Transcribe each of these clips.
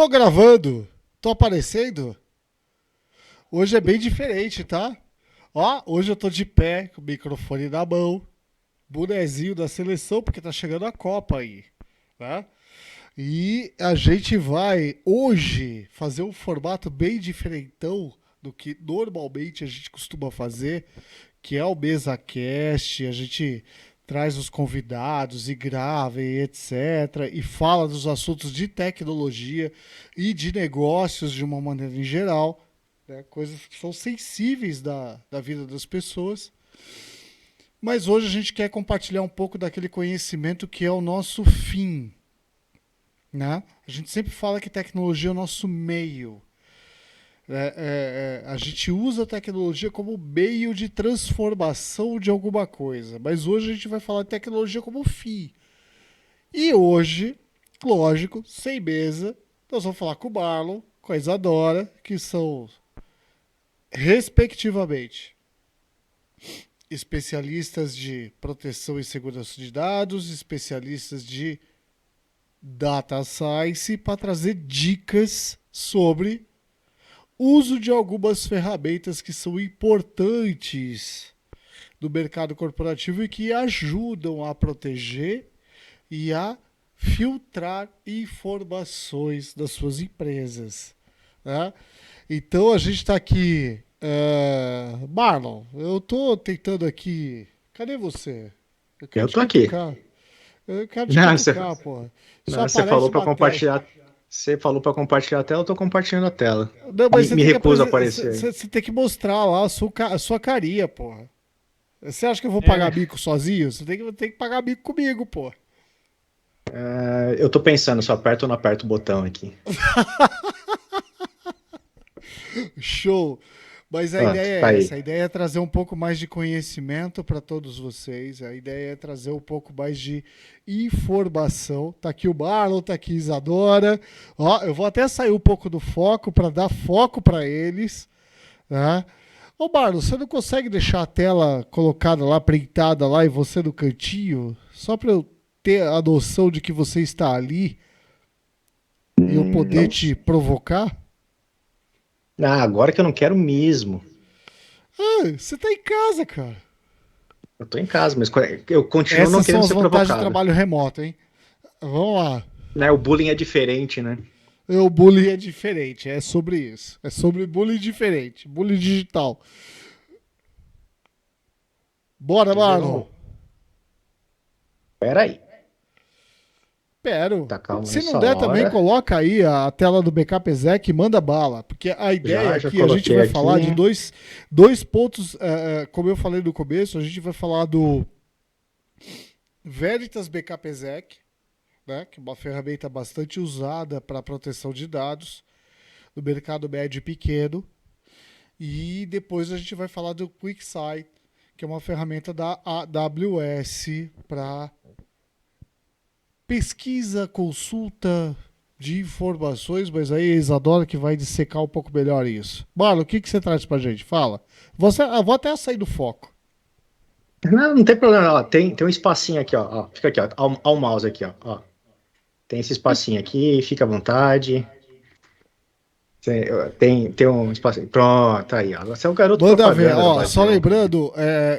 Tô gravando, tô aparecendo. Hoje é bem diferente, tá? Ó, hoje eu tô de pé, com o microfone na mão, bonezinho da seleção, porque tá chegando a Copa aí, né? E a gente vai hoje fazer um formato bem diferentão do que normalmente a gente costuma fazer, que é o MesaCast. A gente traz os convidados e grava e etc. E fala dos assuntos de tecnologia e de negócios de uma maneira em geral, né? Coisas que são sensíveis da vida das pessoas. Mas hoje a gente quer compartilhar um pouco daquele conhecimento que é o nosso fim, né? A gente sempre fala que tecnologia é o nosso meio. A gente usa a tecnologia como meio de transformação de alguma coisa, mas hoje a gente vai falar de tecnologia como fim. E hoje, lógico, sem mesa, nós vamos falar com o Marlon, com a Isadora, que são, respectivamente, especialistas de proteção e segurança de dados, especialistas de data science, para trazer dicas sobre uso de algumas ferramentas que são importantes do mercado corporativo e que ajudam a proteger e a filtrar informações das suas empresas, né? Então a gente está aqui. Marlon, eu estou tentando aqui. Cadê você? Eu quero Eu te tô aqui. cutucar. Eu quero te Não, você, cutucar, porra. Só não, você aparece falou para uma tela. compartilhar. Você falou para compartilhar a tela, eu tô compartilhando a tela. Não, mas Me, você me tem que recuso a apresentar. aparecer. Você tem que mostrar lá a sua carinha, porra. Você acha que eu vou pagar É, bico sozinho? Você tem que pagar bico comigo, pô. eu tô pensando, só aperto ou não aperto o botão aqui. Show! Mas a Pronto, ideia tá é aí. essa. A ideia é trazer um pouco mais de conhecimento para todos vocês. A ideia é trazer um pouco mais de informação. Tá aqui o Marlon, tá aqui a Isadora. Ó, eu vou até sair um pouco do foco para dar foco para eles, né? Ô Marlon, você não consegue deixar a tela colocada lá, printada lá e você no cantinho? Só para eu ter a noção de que você está ali e eu poder Não. te provocar? Ah, agora que eu não quero mesmo. Ah, você tá em casa, cara. Eu tô em casa, mas eu continuo não Essas são querendo as ser vantagens do provocado. trabalho remoto, hein? Vamos lá. Né, o bullying é diferente, né? O bullying é diferente, é sobre isso. É sobre bullying diferente, bullying digital. Bora, Quer ver? Marlon. Vamos. Pera aí. Espero. Tá calmo Se não nessa der também, hora. coloca aí a tela do Backup Exec e manda bala. Porque a ideia Já aqui, a gente coloquei vai aqui. falar de dois pontos, como eu falei no começo, a gente vai falar do Veritas Backup Exec, né, que é uma ferramenta bastante usada para proteção de dados no mercado médio e pequeno. E depois a gente vai falar do QuickSight, que é uma ferramenta da AWS para pesquisa, consulta de informações, mas aí a Isadora que vai dissecar um pouco melhor isso. Marlon, o que você traz pra gente? Fala. Eu vou até sair do foco. Não, não tem problema, ó. Tem um espacinho aqui, ó. Fica aqui, ó. Ó o mouse aqui, ó. Tem esse espacinho aqui, fica à vontade. Tem um espacinho. Pronto, aí, ó. Você é o garoto Manda ver, propaganda da ó, só Badion. lembrando,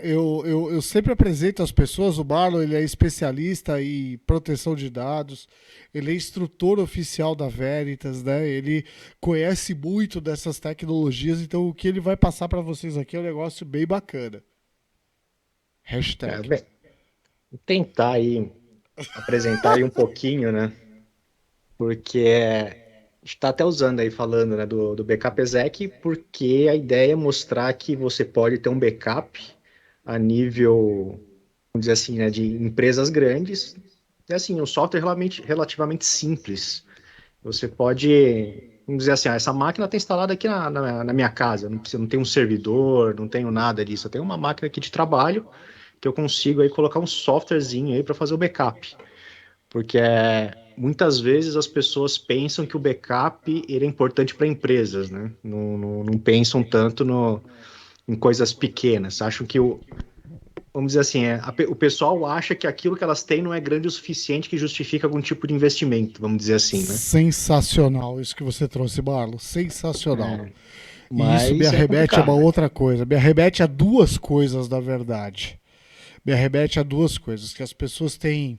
eu sempre apresento as pessoas, o Marlon ele é especialista em proteção de dados, ele é instrutor oficial da Veritas, né? Ele conhece muito dessas tecnologias, então o que ele vai passar para vocês aqui é um negócio bem bacana. Hashtag. Bem, vou tentar aí apresentar aí um pouquinho, né? Porque a gente está até usando aí, falando, né, do backup exec, porque a ideia é mostrar que você pode ter um backup a nível, vamos dizer assim, né, de empresas grandes. É assim, um software relativamente simples. Você pode, vamos dizer assim, essa máquina está instalada aqui na minha casa, não tem um servidor, não tenho nada disso. Eu tenho uma máquina aqui de trabalho que eu consigo aí colocar um softwarezinho aí para fazer o backup. Porque muitas vezes as pessoas pensam que o backup ele é importante para empresas, né? Não pensam tanto em coisas pequenas. Acham que vamos dizer assim, o pessoal acha que aquilo que elas têm não é grande o suficiente que justifica algum tipo de investimento, vamos dizer assim, né? Sensacional isso que você trouxe, Marlon. Sensacional. É, E isso me mas é arremete a uma complicado. outra coisa. Me arremete a duas coisas, na verdade. Me arremete a duas coisas que as pessoas têm.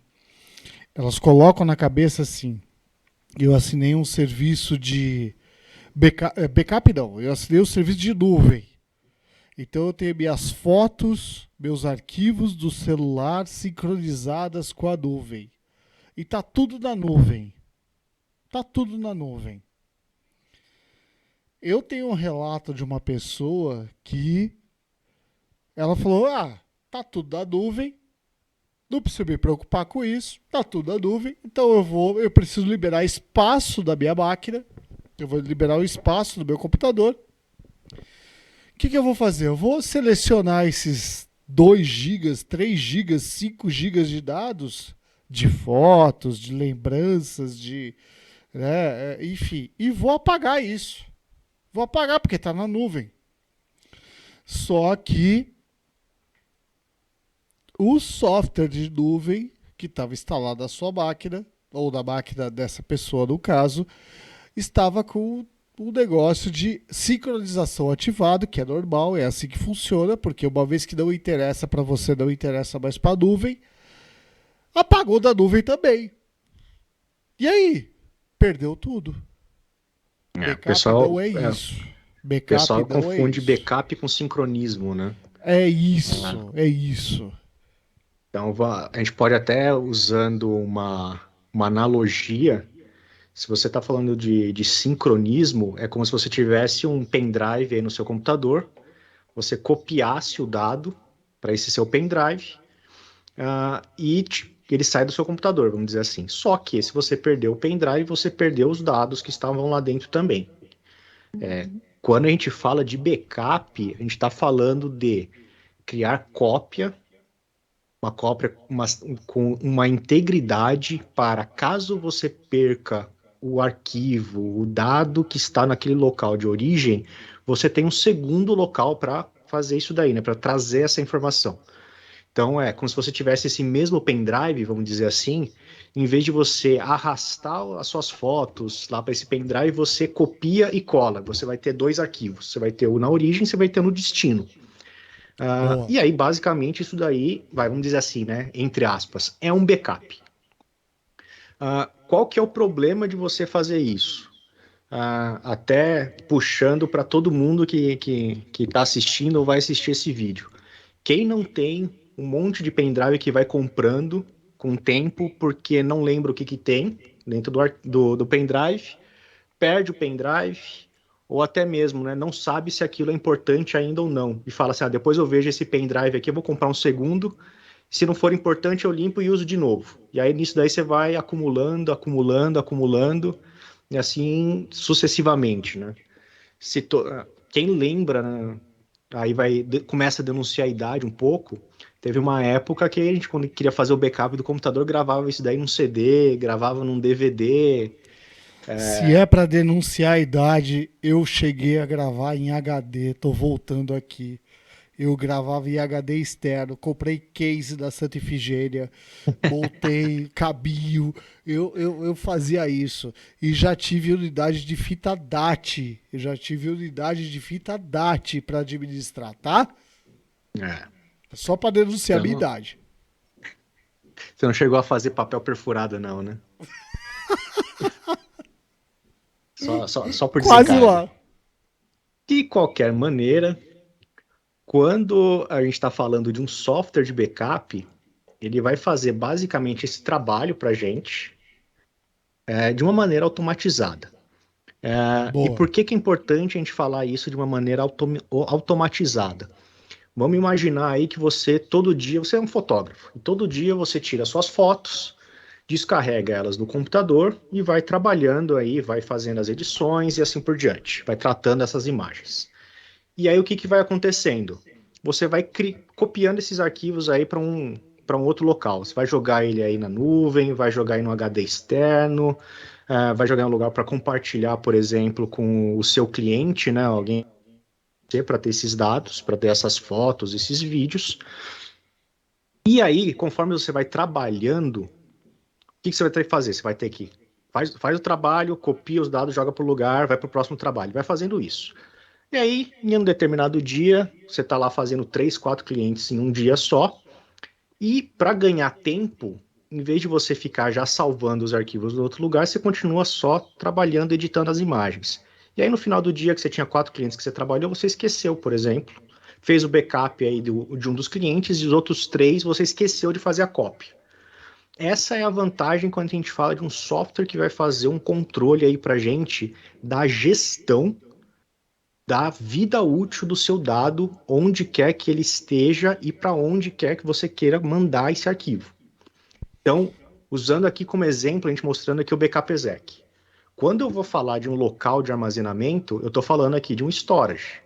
Elas colocam na cabeça assim. Eu assinei um serviço de backup não. Eu assinei um serviço de nuvem. Então eu tenho minhas fotos, meus arquivos do celular sincronizadas com a nuvem. E tá tudo na nuvem. Tá tudo na nuvem. Eu tenho um relato de uma pessoa que ela falou: "Ah, tá tudo na nuvem. Não preciso me preocupar com isso. Tá tudo na nuvem. Então eu preciso liberar espaço da minha máquina. Eu vou liberar o espaço do meu computador. O que eu vou fazer? Eu vou selecionar esses 2 gigas, 3 gigas, 5 gigas de dados, de fotos, de lembranças, enfim, e vou apagar isso. Vou apagar porque está na nuvem. Só que o software de nuvem que estava instalado na sua máquina, ou na máquina dessa pessoa no caso, estava com um negócio de sincronização ativado, que é normal, é assim que funciona, porque uma vez que não interessa para você, não interessa mais para a nuvem, apagou da nuvem também. E aí? Perdeu tudo. É, Backup não é isso. o Backup pessoal não é confunde isso. backup com sincronismo, né? É Ah, isso, é isso. então, a gente pode até, usando uma analogia, se você está falando de sincronismo, é como se você tivesse um pendrive aí no seu computador, você copiasse o dado para esse seu pendrive, ele sai do seu computador, vamos dizer assim. Só que se você perdeu o pendrive, você perdeu os dados que estavam lá dentro também. Quando a gente fala de backup, a gente está falando de criar uma cópia com uma integridade para caso você perca o arquivo, o dado que está naquele local de origem, você tem um segundo local para fazer isso daí, né? Para trazer essa informação. Então é como se você tivesse esse mesmo pendrive, vamos dizer assim, em vez de você arrastar as suas fotos lá para esse pendrive, você copia e cola. Você vai ter dois arquivos. Você vai ter o na origem, você vai ter no destino. Boa. E aí, basicamente, isso daí, vamos dizer assim, né? Entre aspas, é um backup. Qual que é o problema de você fazer isso? Até puxando para todo mundo que está assistindo ou vai assistir esse vídeo. Quem não tem um monte de pendrive que vai comprando com o tempo porque não lembra o que tem dentro do pendrive, perde o pendrive, ou até mesmo, né, não sabe se aquilo é importante ainda ou não, e fala assim, depois eu vejo esse pendrive aqui, eu vou comprar um segundo, se não for importante eu limpo e uso de novo. E aí nisso daí você vai acumulando, acumulando, acumulando, e assim sucessivamente, né? Se to... Quem lembra, né, aí começa a denunciar a idade um pouco. Teve uma época que a gente, quando queria fazer o backup do computador, gravava isso daí num CD, gravava num DVD. Se é para denunciar a idade, eu cheguei a gravar em HD. Tô voltando aqui. Eu gravava em HD externo, comprei case da Santa Ifigênia, montei cabinho, eu fazia isso. E já tive unidade de fita DAT. Eu já tive unidade de fita DAT para administrar, tá? É. Só para denunciar a minha Então, idade. você não chegou a fazer papel perfurado, não, né? Só por Quase desencargo. lá. De qualquer maneira, quando a gente está falando de um software de backup, ele vai fazer basicamente esse trabalho para a gente de uma maneira automatizada. E Boa. por que é importante a gente falar isso de uma maneira automatizada? Vamos imaginar aí que todo dia, você é um fotógrafo, e todo dia você tira suas fotos, descarrega elas no computador e vai trabalhando aí, vai fazendo as edições e assim por diante, vai tratando essas imagens. E aí o que vai acontecendo? Você vai copiando esses arquivos aí para um outro local. Você vai jogar ele aí na nuvem, vai jogar aí no HD externo, vai jogar em um lugar para compartilhar, por exemplo, com o seu cliente, né? Alguém para ter esses dados, para ter essas fotos, esses vídeos. E aí, conforme você vai trabalhando, o que você vai ter que fazer? Você vai ter que faz o trabalho, copia os dados, joga para o lugar, vai para o próximo trabalho. Vai fazendo isso. E aí, em um determinado dia, você está lá fazendo 3, 4 clientes em um dia só. E para ganhar tempo, em vez de você ficar já salvando os arquivos no outro lugar, você continua só trabalhando, editando as imagens. E aí, no final do dia que você tinha 4 clientes que você trabalhou, você esqueceu, por exemplo, fez o backup aí de um dos clientes e os outros 3 você esqueceu de fazer a cópia. Essa é a vantagem quando a gente fala de um software que vai fazer um controle aí para gente da gestão da vida útil do seu dado, onde quer que ele esteja e para onde quer que você queira mandar esse arquivo. Então, usando aqui como exemplo, a gente mostrando aqui o backup exec. Quando eu vou falar de um local de armazenamento, eu estou falando aqui de um storage.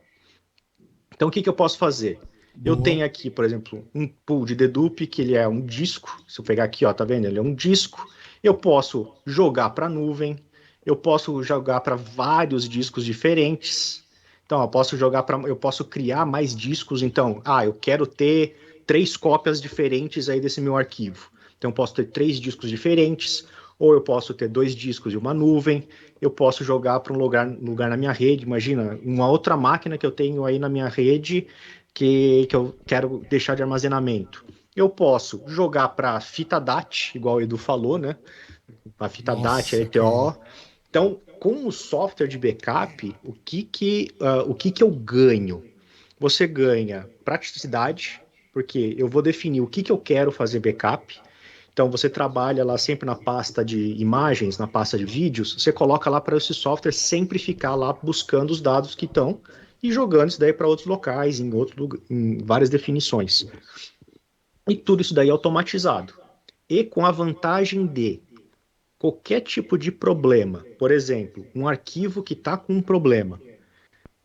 Então, o que eu posso fazer? Eu Boa. tenho aqui, por exemplo, um pool de dedupe, que ele é um disco. Se eu pegar aqui, ó, tá vendo? Ele é um disco. Eu posso jogar para a nuvem, eu posso jogar para vários discos diferentes. Então, eu posso criar mais discos. Então, eu quero ter 3 cópias diferentes aí desse meu arquivo. Então, eu posso ter 3 discos diferentes, ou eu posso ter 2 discos de uma nuvem. Eu posso jogar para um lugar na minha rede. Imagina, uma outra máquina que eu tenho aí na minha rede que eu quero deixar de armazenamento. Eu posso jogar para fita DAT, igual o Edu falou, né? A fita DAT, a Nossa, cara. ETO. Então, com o software de backup, o que eu ganho? Você ganha praticidade, porque eu vou definir o que eu quero fazer backup. Então, você trabalha lá sempre na pasta de imagens, na pasta de vídeos, você coloca lá para esse software sempre ficar lá buscando os dados que estão e jogando isso daí para outros locais, em várias definições. E tudo isso daí é automatizado. E com a vantagem de qualquer tipo de problema, por exemplo, um arquivo que está com um problema,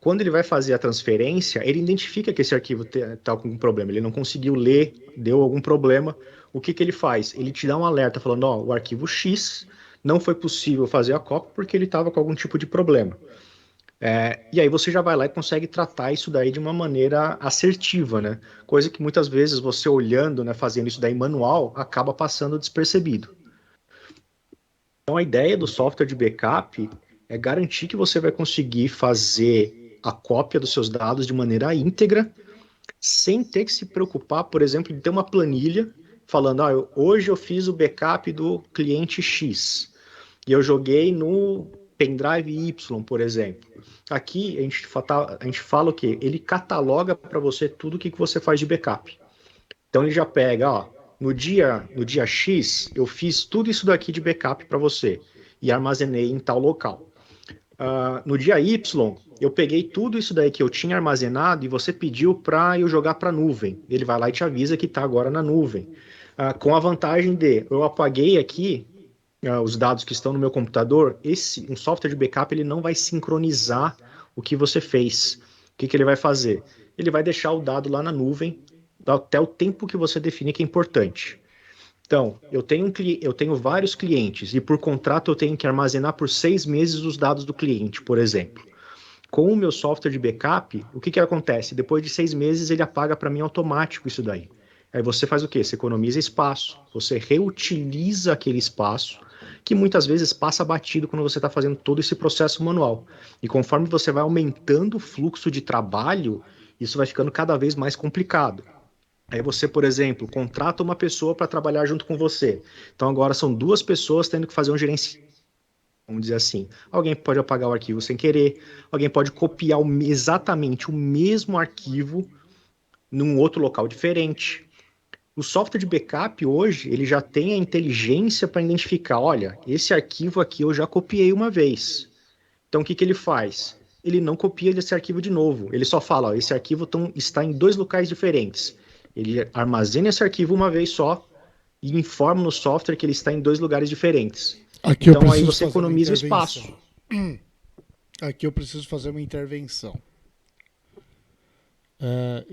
quando ele vai fazer a transferência, ele identifica que esse arquivo está com um problema, ele não conseguiu ler, deu algum problema. O que ele faz? Ele te dá um alerta falando: ó, o arquivo X não foi possível fazer a cópia porque ele estava com algum tipo de problema. E aí você já vai lá e consegue tratar isso daí de uma maneira assertiva, né? Coisa que muitas vezes você olhando, né, fazendo isso daí manual, acaba passando despercebido. Então, a ideia do software de backup é garantir que você vai conseguir fazer a cópia dos seus dados de maneira íntegra, sem ter que se preocupar, por exemplo, de ter uma planilha falando: hoje eu fiz o backup do cliente X e eu joguei no pendrive Y, por exemplo. Aqui a gente fala o quê? Ele cataloga para você tudo o que você faz de backup. Então ele já pega, ó, no dia X, eu fiz tudo isso daqui de backup para você e armazenei em tal local. No dia Y, eu peguei tudo isso daí que eu tinha armazenado e você pediu para eu jogar para a nuvem. Ele vai lá e te avisa que está agora na nuvem. Com a vantagem de eu apaguei aqui os dados que estão no meu computador, um software de backup ele não vai sincronizar o que você fez. O que ele vai fazer? Ele vai deixar o dado lá na nuvem até o tempo que você definir que é importante. Então, eu tenho vários clientes e por contrato eu tenho que armazenar por 6 meses os dados do cliente, por exemplo. Com o meu software de backup, o que acontece? Depois de 6 meses ele apaga para mim automático isso daí. Aí você faz o quê? Você economiza espaço, você reutiliza aquele espaço que muitas vezes passa batido quando você está fazendo todo esse processo manual. E conforme você vai aumentando o fluxo de trabalho, isso vai ficando cada vez mais complicado. Aí você, por exemplo, contrata uma pessoa para trabalhar junto com você. Então agora são 2 pessoas tendo que fazer um gerenciamento, vamos dizer assim. Alguém pode apagar o arquivo sem querer, alguém pode copiar exatamente o mesmo arquivo num outro local diferente. O software de backup hoje, ele já tem a inteligência para identificar, olha, esse arquivo aqui eu já copiei uma vez. Então o que ele faz? Ele não copia esse arquivo de novo. Ele só fala, ó, esse arquivo está em 2 locais diferentes. Ele armazena esse arquivo uma vez só e informa no software que ele está em 2 lugares diferentes. Aqui eu Então aí preciso você fazer uma economiza o espaço. intervenção. Aqui eu preciso fazer uma intervenção. É,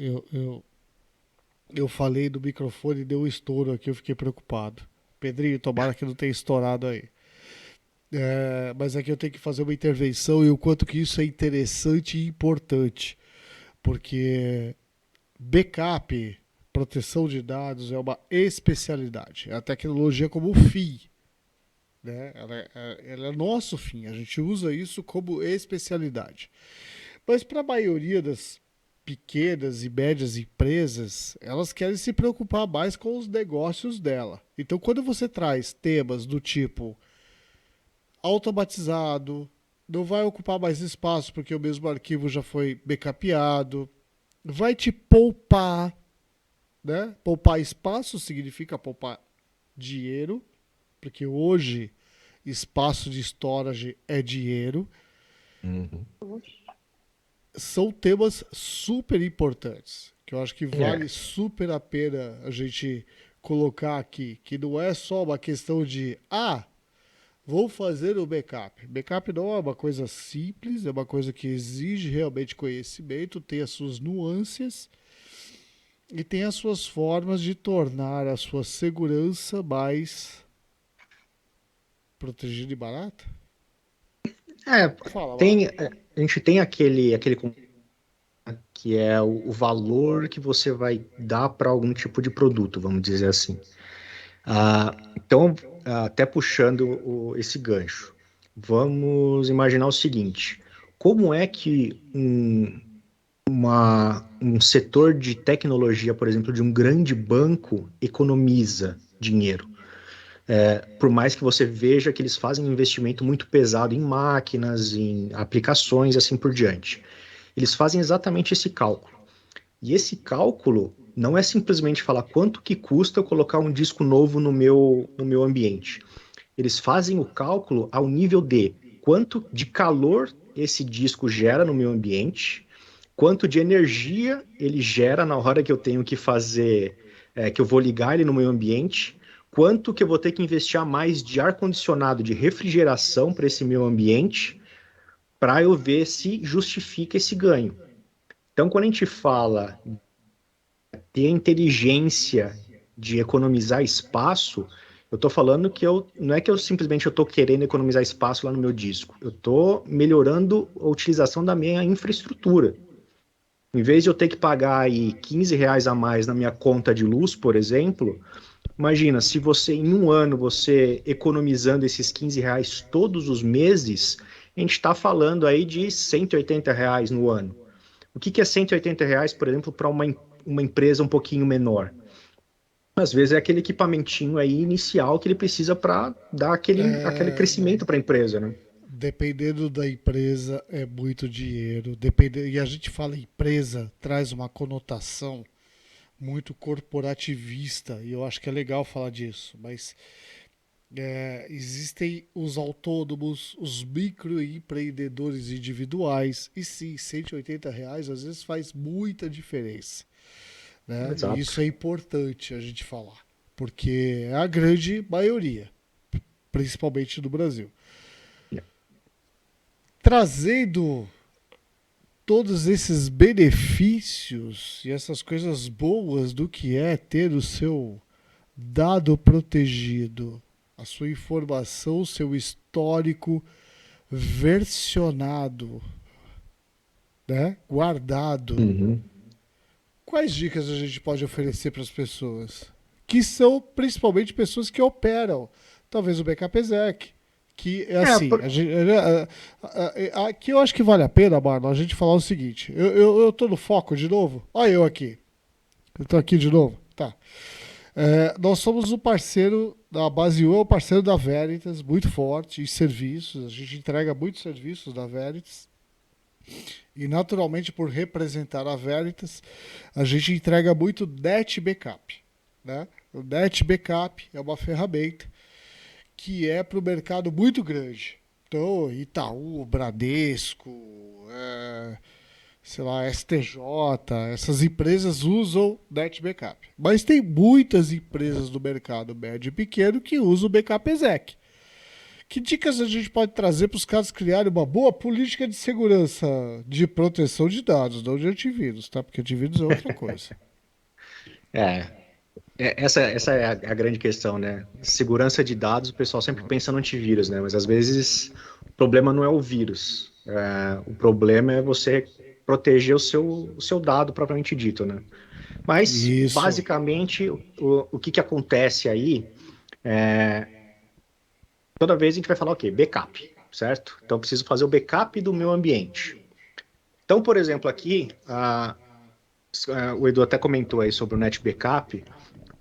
eu falei do microfone e deu um estouro aqui, eu fiquei preocupado. Pedrinho, tomara que não tenha estourado aí. Mas aqui eu tenho que fazer uma intervenção e o quanto que isso é interessante e importante. Porque backup, proteção de dados é uma especialidade. É a tecnologia como fim. Né? Ela é nosso fim. A gente usa isso como especialidade. Mas para a maioria das pequenas e médias empresas, elas querem se preocupar mais com os negócios dela. Então, quando você traz temas do tipo automatizado, não vai ocupar mais espaço porque o mesmo arquivo já foi backupado, vai te poupar, né? Poupar espaço significa poupar dinheiro, porque hoje espaço de storage é dinheiro. Uhum. São temas super importantes, que eu acho que É, vale super a pena a gente colocar aqui, que não é só uma questão de vou fazer o backup. Backup não é uma coisa simples, é uma coisa que exige realmente conhecimento, tem as suas nuances e tem as suas formas de tornar a sua segurança mais protegida e barata. é, Fala, Marlon. a gente tem aquele que é o valor que você vai dar para algum tipo de produto, vamos dizer assim. Então, até puxando esse gancho, vamos imaginar o seguinte: como é que um setor de tecnologia, por exemplo, de um grande banco, economiza dinheiro? Por mais que você veja que eles fazem um investimento muito pesado em máquinas, em aplicações, assim por diante. Eles fazem exatamente esse cálculo. E esse cálculo não é simplesmente falar quanto que custa eu colocar um disco novo no meu ambiente. Eles fazem o cálculo ao nível de quanto de calor esse disco gera no meu ambiente, quanto de energia ele gera na hora que eu tenho que fazer, que eu vou ligar ele no meu ambiente, quanto que eu vou ter que investir a mais de ar-condicionado, de refrigeração para esse meu ambiente, para eu ver se justifica esse ganho. Então, quando a gente fala ter a inteligência de economizar espaço, eu estou falando que não é que eu simplesmente estou querendo economizar espaço lá no meu disco. Eu estou melhorando a utilização da minha infraestrutura. Em vez de eu ter que pagar aí R$ 15 a mais na minha conta de luz, por exemplo, imagina, se você em um ano você economizando esses R$ 15 todos os meses, a gente está falando aí de R$ 180 no ano. O que é R$ 180, por exemplo, para uma empresa um pouquinho menor? Às vezes é aquele equipamentinho aí inicial que ele precisa para dar aquele É, crescimento para a empresa, né? dependendo da empresa, é muito dinheiro. E a gente fala empresa, traz uma conotação muito corporativista, e eu acho que é legal falar disso. Mas existem os autônomos, os microempreendedores individuais, e sim, R$ 180 às vezes faz muita diferença. Né? E Exato. isso é importante a gente falar, porque é a grande maioria, principalmente no Brasil. Trazendo todos esses benefícios e essas coisas boas do que é ter o seu dado protegido, a sua informação, o seu histórico versionado, né? Guardado. Uhum. Quais dicas a gente pode oferecer para as pessoas? Que são principalmente pessoas que operam, talvez o backup exec, que é É, assim, aqui eu acho que vale a pena, Marlon, a gente falar o seguinte, eu tô no foco de novo, olha eu aqui, eu tô aqui de novo, tá. Nós somos o parceiro da Base 1, é o parceiro da Veritas, muito forte em serviços, a gente entrega muitos serviços da Veritas, e naturalmente por representar a Veritas, a gente entrega muito Net Backup. Né? O Net Backup é uma ferramenta que é para o mercado muito grande. Então, Itaú, Bradesco, sei lá, STJ, essas empresas usam Net Backup. Mas tem muitas empresas do mercado médio e pequeno que usam o Backup Exec. Que dicas a gente pode trazer para os caras criarem uma boa política de segurança de proteção de dados, não de antivírus, tá? Porque antivírus é outra coisa. é, essa é a grande questão, né? Segurança de dados, o pessoal sempre pensa no antivírus, né? Mas às vezes o problema não é o vírus. O problema é você proteger o seu dado propriamente dito, né? Mas, Isso. basicamente, o que acontece aí, toda vez a gente vai falar o quê? Backup, certo? Então, eu preciso fazer o backup do meu ambiente. Então, por exemplo, aqui, o Edu até comentou aí sobre o NetBackup.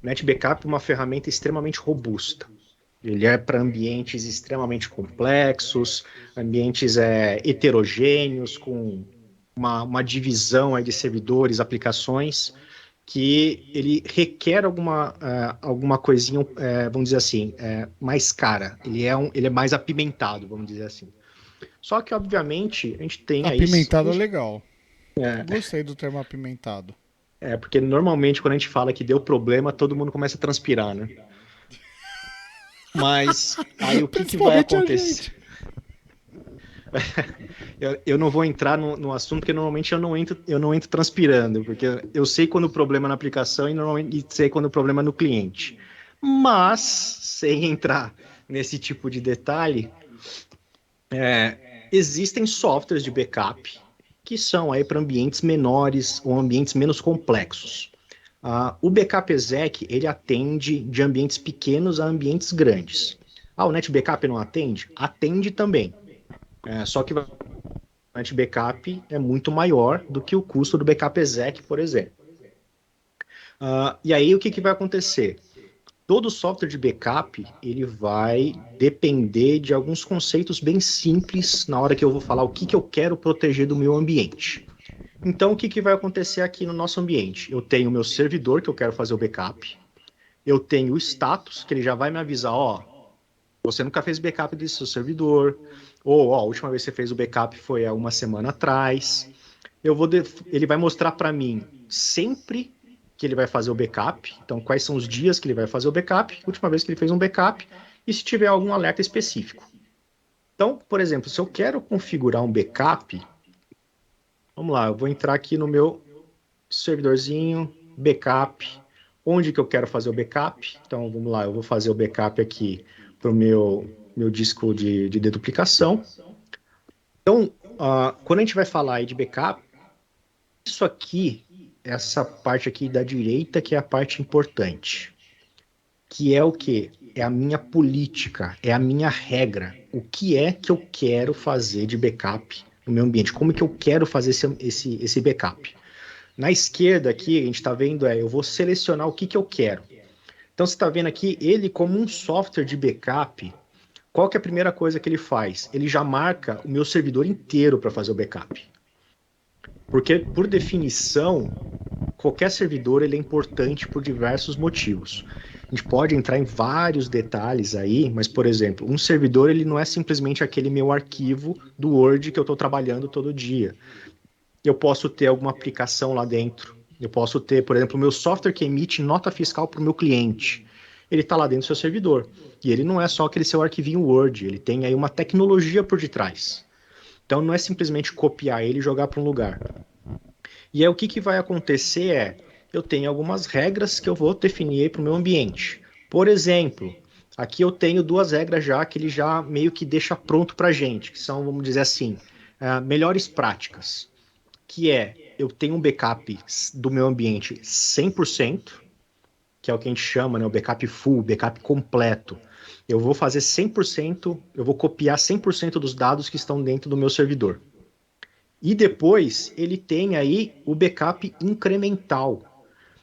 O NetBackup é uma ferramenta extremamente robusta. Ele é para ambientes extremamente complexos, ambientes heterogêneos, com uma divisão aí de servidores, aplicações, que ele requer alguma coisinha, vamos dizer assim, mais cara. Ele é mais apimentado, vamos dizer assim. Só que, obviamente, a gente tem aí. Apimentado é legal. Gostei do termo apimentado. Porque normalmente quando a gente fala que deu problema, todo mundo começa a transpirar, né? Mas aí o que vai Principalmente a acontecer? gente. Eu não vou entrar no assunto, porque normalmente eu não entro transpirando, porque eu sei quando o problema é na aplicação e sei quando o problema é no cliente. Mas, sem entrar nesse tipo de detalhe, existem softwares de backup que são aí para ambientes menores ou ambientes menos complexos. O Backup Exec, ele atende de ambientes pequenos a ambientes grandes. O NetBackup não atende? Atende também. Só que o NetBackup é muito maior do que o custo do Backup Exec, por exemplo. E aí, o que vai acontecer? Todo software de backup, ele vai depender de alguns conceitos bem simples na hora que eu vou falar o que eu quero proteger do meu ambiente. Então, o que vai acontecer aqui no nosso ambiente? Eu tenho o meu servidor, que eu quero fazer o backup. Eu tenho o status, que ele já vai me avisar, você nunca fez backup desse seu servidor, ou, a última vez que você fez o backup foi há uma semana atrás. Ele vai mostrar para mim sempre que ele vai fazer o backup, então quais são os dias que ele vai fazer o backup, a última vez que ele fez um backup, e se tiver algum alerta específico. Então, por exemplo, se eu quero configurar um backup, vamos lá, eu vou entrar aqui no meu servidorzinho, backup, onde que eu quero fazer o backup. Então, vamos lá, eu vou fazer o backup aqui para o meu disco de deduplicação. Então, quando a gente vai falar aí de backup, isso aqui, essa parte aqui da direita, que é a parte importante, que é o quê? É a minha política, é a minha regra. O que é que eu quero fazer de backup no meu ambiente? Como que eu quero fazer esse backup? Na esquerda aqui, a gente está vendo, eu vou selecionar o que eu quero. Então, você está vendo aqui, ele como um software de backup, qual que é a primeira coisa que ele faz? Ele já marca o meu servidor inteiro para fazer o backup. Porque, por definição, qualquer servidor ele é importante por diversos motivos. A gente pode entrar em vários detalhes aí, mas, por exemplo, um servidor ele não é simplesmente aquele meu arquivo do Word que eu estou trabalhando todo dia. Eu posso ter alguma aplicação lá dentro. Eu posso ter, por exemplo, o meu software que emite nota fiscal para o meu cliente. Ele está lá dentro do seu servidor. E ele não é só aquele seu arquivinho Word, ele tem aí uma tecnologia por detrás. Então não é simplesmente copiar ele e jogar para um lugar. E aí o que vai acontecer eu tenho algumas regras que eu vou definir para o meu ambiente. Por exemplo, aqui eu tenho duas regras já que ele já meio que deixa pronto para a gente, que são, vamos dizer assim, melhores práticas. Que eu tenho um backup do meu ambiente 100%, que é o que a gente chama, né, o backup full, backup completo. Eu vou fazer 100%, eu vou copiar 100% dos dados que estão dentro do meu servidor. E depois ele tem aí o backup incremental,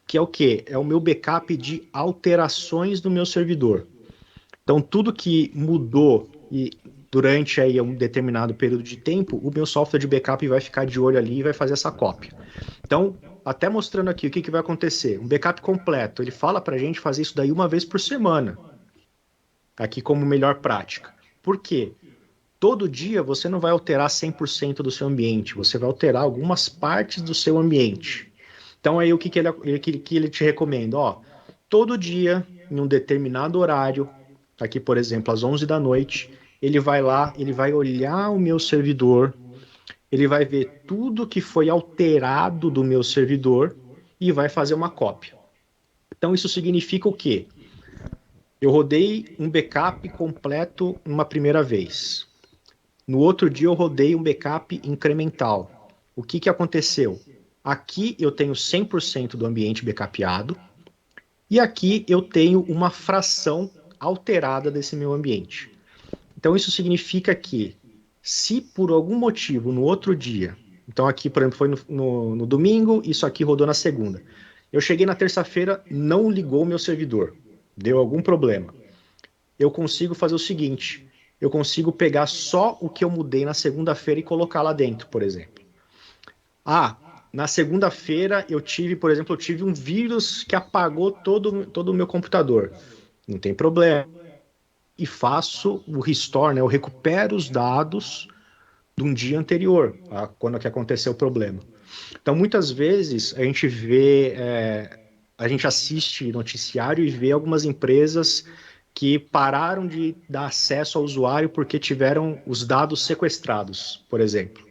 que é o quê? É o meu backup de alterações do meu servidor. Então, tudo que mudou durante aí um determinado período de tempo, o meu software de backup vai ficar de olho ali e vai fazer essa cópia. Então, até mostrando aqui o que vai acontecer. Um backup completo, ele fala para a gente fazer isso daí uma vez por semana, aqui como melhor prática. Por quê? Todo dia você não vai alterar 100% do seu ambiente, você vai alterar algumas partes do seu ambiente. Então, aí o que ele te recomenda? Todo dia, em um determinado horário, aqui, por exemplo, às 11 da noite, ele vai lá, ele vai olhar o meu servidor, ele vai ver tudo que foi alterado do meu servidor e vai fazer uma cópia. Então, isso significa o quê? Eu rodei um backup completo uma primeira vez. No outro dia, eu rodei um backup incremental. O que aconteceu? Aqui eu tenho 100% do ambiente backupeado e aqui eu tenho uma fração alterada desse meu ambiente. Então isso significa que se por algum motivo no outro dia, então aqui por exemplo foi no domingo, isso aqui rodou na segunda, eu cheguei na terça-feira, não ligou o meu servidor, deu algum problema, eu consigo fazer o seguinte, eu consigo pegar só o que eu mudei na segunda-feira e colocar lá dentro, por exemplo. Ah, na segunda-feira eu tive, por exemplo, eu tive um vírus que apagou todo o meu computador. Não tem problema. E faço o restore, né? Eu recupero os dados de um dia anterior, a quando que aconteceu o problema. Então, muitas vezes a gente vê, a gente assiste noticiário e vê algumas empresas que pararam de dar acesso ao usuário porque tiveram os dados sequestrados, por exemplo.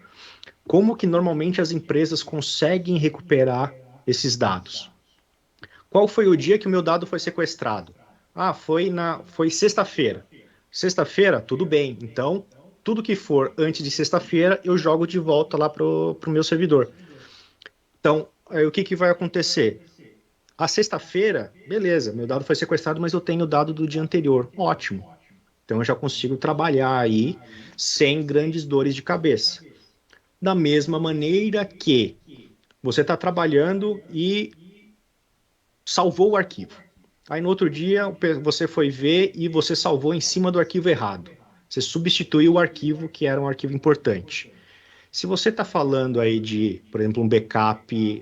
Como que normalmente as empresas conseguem recuperar esses dados? Qual foi o dia que o meu dado foi sequestrado? Ah, foi sexta-feira. Sexta-feira, tudo bem. Então, tudo que for antes de sexta-feira, eu jogo de volta lá para o meu servidor. Então, aí, o que, que vai acontecer? A sexta-feira, beleza, meu dado foi sequestrado, mas eu tenho o dado do dia anterior. Ótimo. Então, eu já consigo trabalhar aí sem grandes dores de cabeça. Da mesma maneira que você está trabalhando e salvou o arquivo. Aí no outro dia você foi ver e você salvou em cima do arquivo errado. Você substituiu o arquivo que era um arquivo importante. Se você está falando aí de, por exemplo, um backup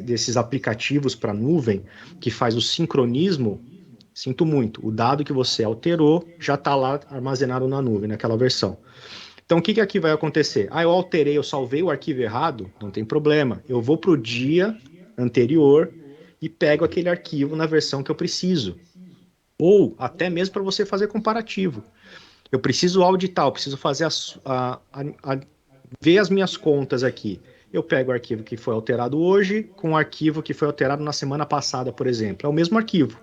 desses aplicativos para nuvem que faz o sincronismo, sinto muito, o dado que você alterou já está lá armazenado na nuvem, naquela versão. Então, o que aqui vai acontecer? Ah, eu alterei, eu salvei o arquivo errado? Não tem problema. Eu vou para o dia anterior e pego aquele arquivo na versão que eu preciso. Ou até mesmo para você fazer comparativo. Eu preciso auditar, eu preciso fazer ver as minhas contas aqui. Eu pego o arquivo que foi alterado hoje com o arquivo que foi alterado na semana passada, por exemplo. É o mesmo arquivo,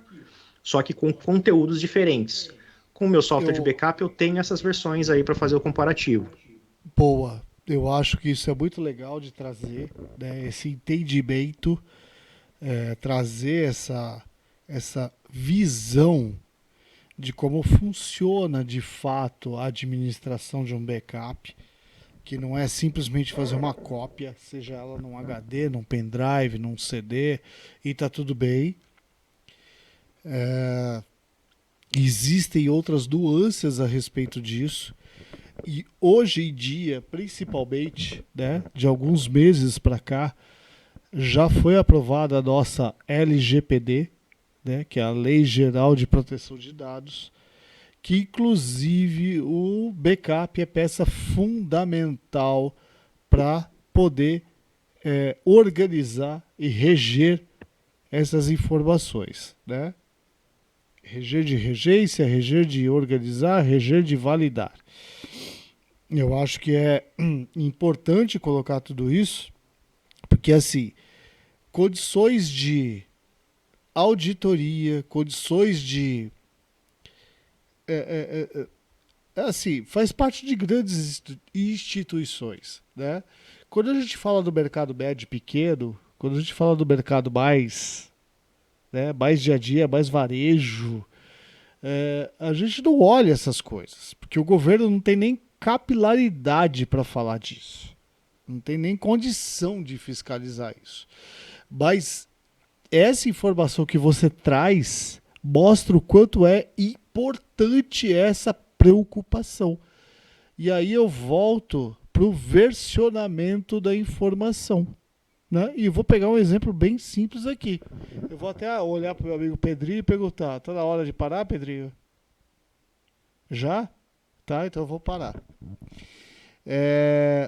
só que com conteúdos diferentes. Com o meu software de Eu, backup, eu tenho essas versões aí para fazer o comparativo. boa. Eu acho que isso é muito legal de trazer, né, esse entendimento, trazer essa visão de como funciona de fato a administração de um backup, que não é simplesmente fazer uma cópia, seja ela num HD, num pendrive, num CD, e tá tudo bem. É, existem outras nuances a respeito disso. E hoje em dia, principalmente, né, de alguns meses para cá, já foi aprovada a nossa LGPD, né, que é a Lei Geral de Proteção de Dados, que inclusive o backup é peça fundamental para poder organizar e reger essas informações, né? Reger de regência, reger de organizar, reger de validar. Eu acho que é importante colocar tudo isso, porque assim, condições de auditoria, condições de é, é, assim, faz parte de grandes instituições, né? Quando a gente fala do mercado médio pequeno, quando a gente fala do mercado mais, né, mais dia a dia, mais varejo, a gente não olha essas coisas, porque o governo não tem nem capilaridade para falar disso, não tem nem condição de fiscalizar isso. Mas essa informação que você traz mostra o quanto é importante essa preocupação. E aí eu volto para o versionamento da informação. Né? E vou pegar um exemplo bem simples aqui. Eu vou até olhar para o meu amigo Pedrinho e perguntar: tá na hora de parar, Pedrinho? Já? Tá, então eu vou parar.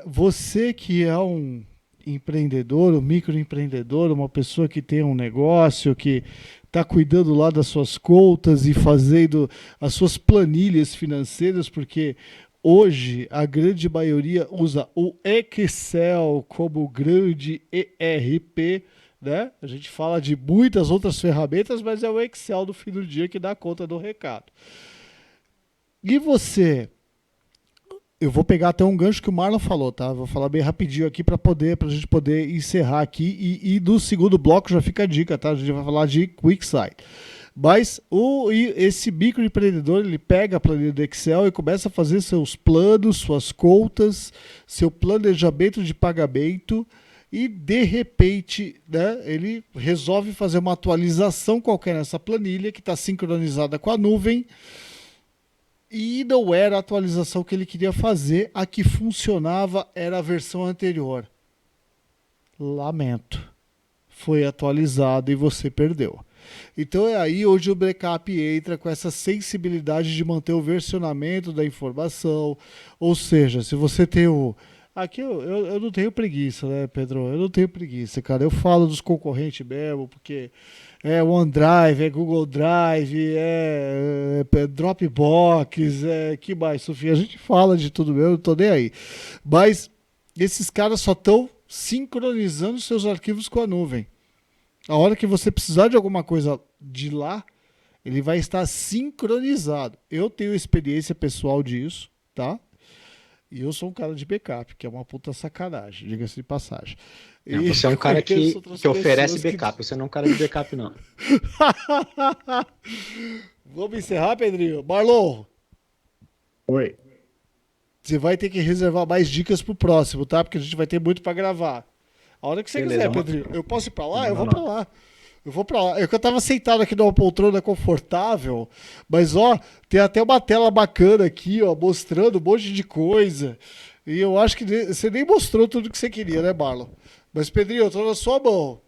Você que é um empreendedor, um microempreendedor, uma pessoa que tem um negócio, que está cuidando lá das suas contas e fazendo as suas planilhas financeiras, porque hoje a grande maioria usa o Excel como grande ERP, né? A gente fala de muitas outras ferramentas, mas é o Excel no fim do dia que dá conta do recado. E você Eu vou pegar até um gancho que o Marlon falou, tá? Vou falar bem rapidinho aqui pra gente poder encerrar aqui. E do segundo bloco já fica a dica, tá? A gente vai falar de QuickSight. Mas esse microempreendedor, ele pega a planilha do Excel e começa a fazer seus planos, suas contas, seu planejamento de pagamento e, de repente, né, ele resolve fazer uma atualização qualquer nessa planilha que está sincronizada com a nuvem e não era a atualização que ele queria fazer. A que funcionava era a versão anterior. Lamento. Foi atualizado e você perdeu. Então é aí onde o backup entra com essa sensibilidade de manter o versionamento da informação. Ou seja, se você tem o... Aqui eu não tenho preguiça, né, Pedro? Eu não tenho preguiça, cara. Eu falo dos concorrentes mesmo, porque é OneDrive, é Google Drive, é Dropbox, que mais, Sofia? A gente fala de tudo mesmo, não tô nem aí. Mas esses caras só estão sincronizando seus arquivos com a nuvem. A hora que você precisar de alguma coisa de lá, ele vai estar sincronizado. Eu tenho experiência pessoal disso, tá? E eu sou um cara de backup, que é uma puta sacanagem, diga-se de passagem. Não, você é um cara que oferece backup, você não é um cara de backup, não. Vamos encerrar, Pedrinho? Marlon! Oi. Você vai ter que reservar mais dicas pro próximo, tá? Porque a gente vai ter muito pra gravar. A hora que você quiser, Pedrinho. Eu posso ir pra lá? Eu vou pra lá. Eu vou pra lá. Eu tava sentado aqui numa poltrona confortável, mas ó, tem até uma tela bacana aqui, ó, mostrando um monte de coisa. E eu acho que você nem mostrou tudo que você queria, né, Marlon? Mas, Pedrinho, eu tô na sua mão.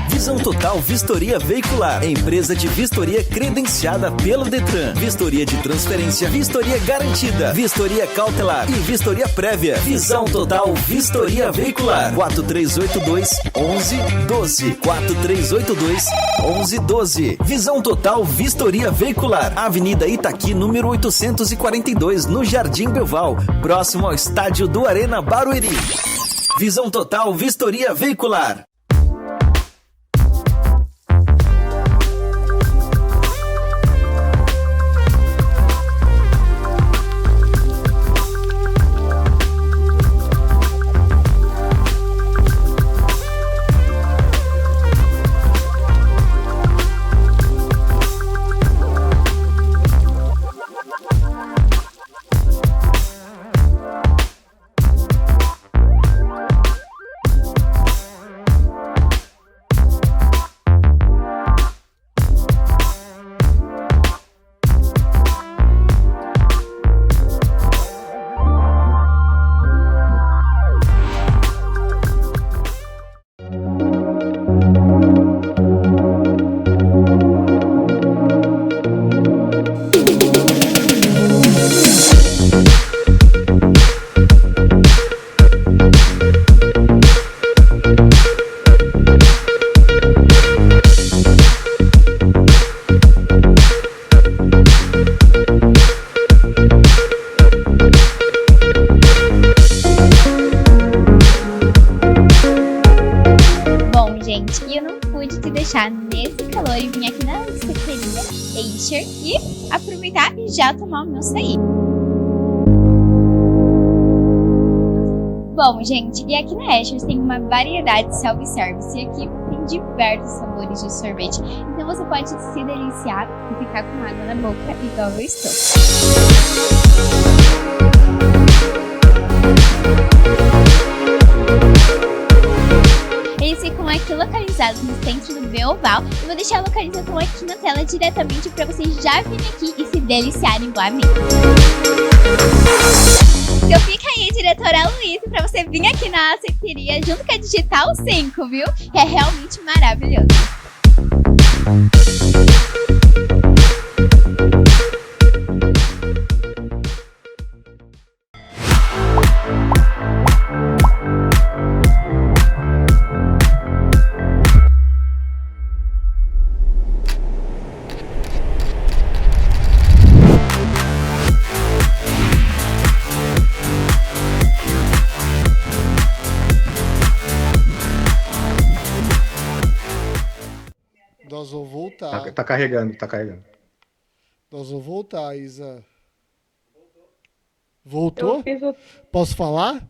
Visão Total Vistoria Veicular, empresa de vistoria credenciada pelo Detran, vistoria de transferência, vistoria garantida, vistoria cautelar e vistoria prévia. Visão Total Vistoria Veicular, 4382-1112, 4382-1112. Visão Total Vistoria Veicular, Avenida Itaqui, número 842, no Jardim Belval, próximo ao estádio do Arena Barueri. Visão Total Vistoria Veicular. Nesse calor e vim aqui na secretaria Acer e aproveitar e já tomar o meu açaí. Bom, gente, e aqui na Acer tem uma variedade de self-service e aqui tem com diversos sabores de sorvete. Então você pode se deliciar e ficar com água na boca, igual eu estou. Eles ficam aqui localizados no centro do Beoval. Eu vou deixar a localização aqui na tela diretamente para vocês já virem aqui e se deliciarem igualmente. Então fica aí, diretora Luísa, para você vir aqui na açaiteria junto com a Digital 5, viu? Que é realmente maravilhoso. Nós vamos voltar. Tá carregando, tá carregando. Nós vamos voltar, Isa. Voltou? Eu fiz o... Posso falar?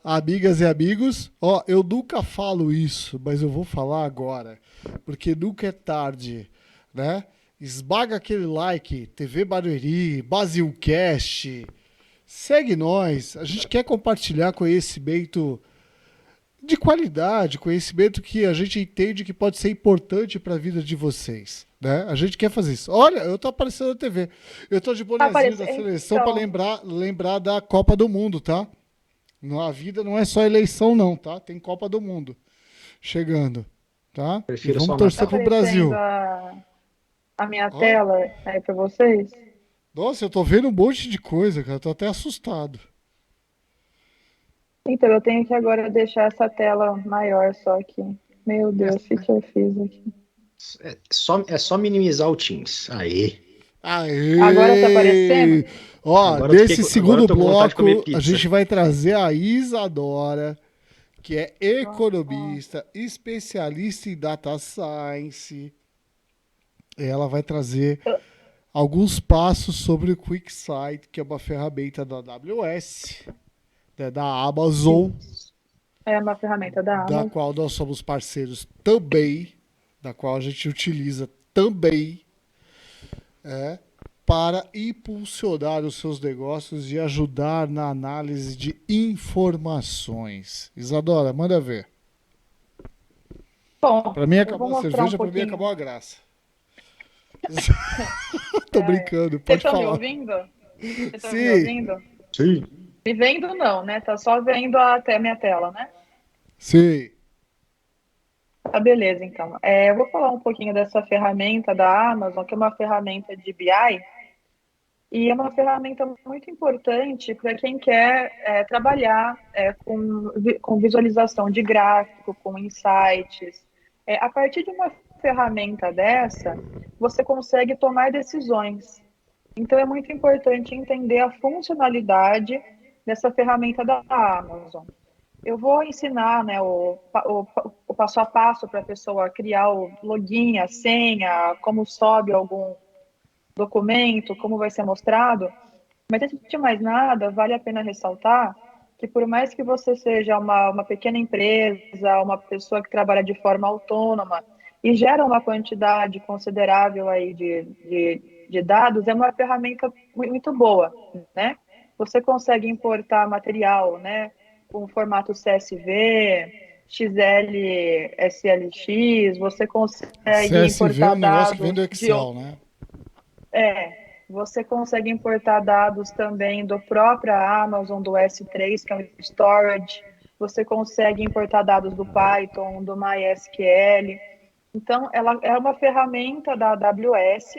Amigas e amigos, ó, eu nunca falo isso, mas eu vou falar agora, porque nunca é tarde, né? Esmaga aquele like, TV Barueri, Basilcast, segue nós, a gente quer compartilhar conhecimento de qualidade, conhecimento que a gente entende que pode ser importante para a vida de vocês, né? A gente quer fazer isso. Olha, eu tô aparecendo na TV. Eu tô de bonezinho da seleção então. para lembrar da Copa do Mundo, tá? A vida não é só eleição não, tá? Tem Copa do Mundo chegando, tá? Prefiro E vamos só torcer pro Brasil. A minha tela aí para vocês. Nossa, eu tô vendo um monte de coisa, cara. Tô até assustado. Então, eu tenho que agora deixar essa tela maior só aqui. Meu Deus, o que eu fiz aqui? É só minimizar o Teams. Aí. Aê! Agora tá aparecendo? Ó, Agora eu nesse fiquei- segundo agora eu tô com vontade de bloco, comer pizza. a gente vai trazer a Isadora, que é economista, especialista em data science. Ela vai trazer alguns passos sobre o QuickSight, que é uma ferramenta da AWS, né, da Amazon, É uma ferramenta da da Amazon. qual nós somos parceiros também, da qual a gente utiliza também, para impulsionar os seus negócios e ajudar na análise de informações. Isadora, manda ver. Bom, Para mim eu acabou vou a mostrar cerveja, um para mim pouquinho. acabou a graça. Tô brincando, Vocês pode estão me falar. ouvindo? Vocês estão me Sim. ouvindo? Sim. Me vendo não, né? Tá só vendo até minha tela, né? Sim. Tá, beleza, então. Eu vou falar um pouquinho dessa ferramenta da Amazon, que é uma ferramenta de BI, e é uma ferramenta muito importante para quem quer trabalhar com visualização de gráfico, com insights. A partir de uma ferramenta dessa, você consegue tomar decisões. Então, é muito importante entender a funcionalidade dessa ferramenta da Amazon. Eu vou ensinar, né, o passo a passo para a pessoa criar o login, a senha, como sobe algum documento, como vai ser mostrado. Mas, antes de mais nada, vale a pena ressaltar que, por mais que você seja uma pequena empresa, uma pessoa que trabalha de forma autônoma e gera uma quantidade considerável aí de dados, é uma ferramenta muito boa, né? Você consegue importar material, né, com formato CSV, XLSLX, você consegue CSV é importar um negócio dados que vem do Excel, né? você consegue importar dados também do próprio Amazon, do S3, que é um storage. Você consegue importar dados do Python, do MySQL. Então, ela é uma ferramenta da AWS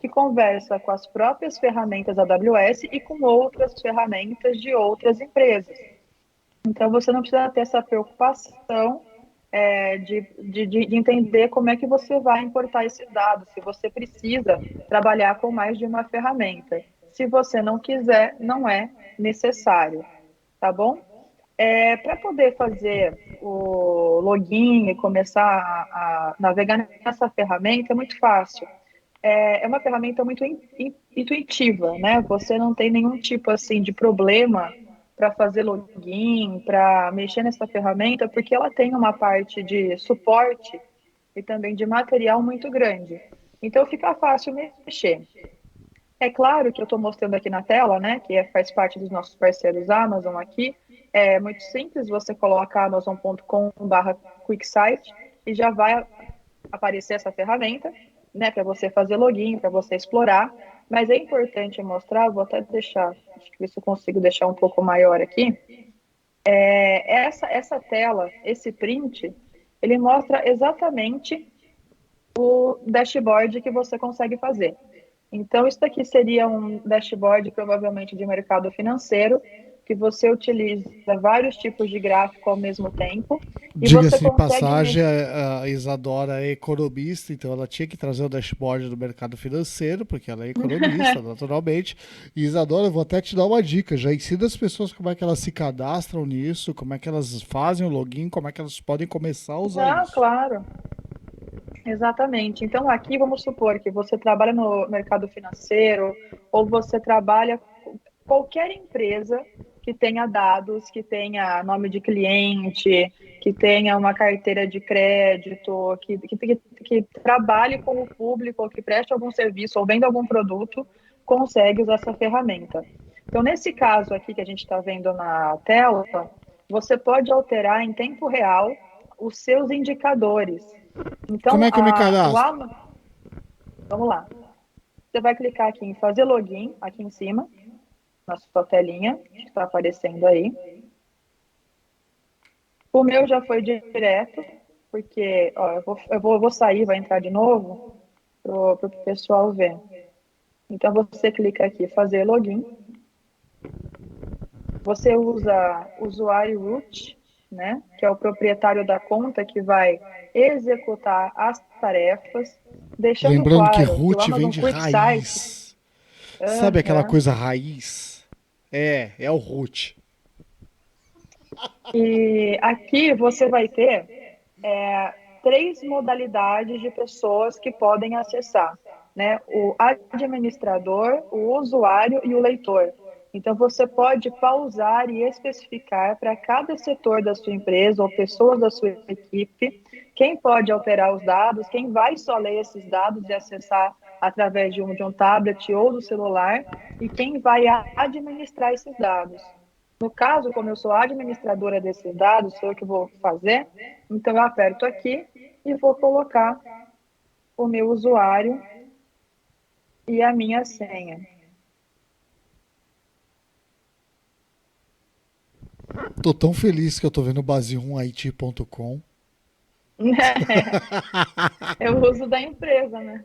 que conversa com as próprias ferramentas da AWS e com outras ferramentas de outras empresas. Então, você não precisa ter essa preocupação de entender como é que você vai importar esses dados, se você precisa trabalhar com mais de uma ferramenta. Se você não quiser, não é necessário, tá bom? Para poder fazer o login e começar a navegar nessa ferramenta é muito fácil. É uma ferramenta muito intuitiva, né? Você não tem nenhum tipo assim de problema para fazer login, para mexer nessa ferramenta, porque ela tem uma parte de suporte e também de material muito grande. Então fica fácil mexer. É claro que eu estou mostrando aqui na tela, né, que faz parte dos nossos parceiros Amazon aqui. É muito simples, você coloca amazon.com/quicksite e já vai aparecer essa ferramenta, né, para você fazer login, para você explorar. Mas é importante mostrar, vou até deixar, acho que isso eu consigo deixar um pouco maior aqui. Essa tela, esse print, ele mostra exatamente o dashboard que você consegue fazer. Então, isso daqui seria um dashboard, provavelmente, de mercado financeiro, que você utiliza vários tipos de gráfico ao mesmo tempo, e você Diga-se de consegue... passagem, a Isadora é economista, então ela tinha que trazer o dashboard do mercado financeiro, porque ela é economista, naturalmente. E Isadora, eu vou até te dar uma dica, já ensina as pessoas como é que elas se cadastram nisso, como é que elas fazem o login, como é que elas podem começar a usar isso. Claro. Exatamente. Então, aqui vamos supor que você trabalha no mercado financeiro ou você trabalha com qualquer empresa que tenha dados, que tenha nome de cliente, que tenha uma carteira de crédito, que trabalhe com o público, ou que preste algum serviço ou venda algum produto, consegue usar essa ferramenta. Então, nesse caso aqui que a gente está vendo na tela, você pode alterar em tempo real os seus indicadores. Como Então, é que eu me cadastro? vamos lá. Você vai clicar aqui em fazer login, aqui em cima, na sua telinha, que está aparecendo aí. O meu já foi direto, porque ó, eu vou sair, vai entrar de novo, para o pessoal ver. Então, você clica aqui, fazer login. Você usa usuário root, né, que é o proprietário da conta que vai executar as tarefas, deixando Lembrando que claro que o root vem Amazon de QuickSight... raiz. Sabe aquela Uhum. coisa raiz? É o root. E aqui você vai ter 3 modalidades de pessoas que podem acessar, né? O administrador, o usuário e o leitor. Então, você pode pausar e especificar para cada setor da sua empresa ou pessoas da sua equipe quem pode alterar os dados, quem vai só ler esses dados e acessar através de um tablet ou do celular, e quem vai administrar esses dados. No caso, como eu sou administradora desses dados, sou eu que vou fazer, então eu aperto aqui e vou colocar o meu usuário e a minha senha. Tô tão feliz que eu tô vendo base1it.com. Eu uso da empresa, né?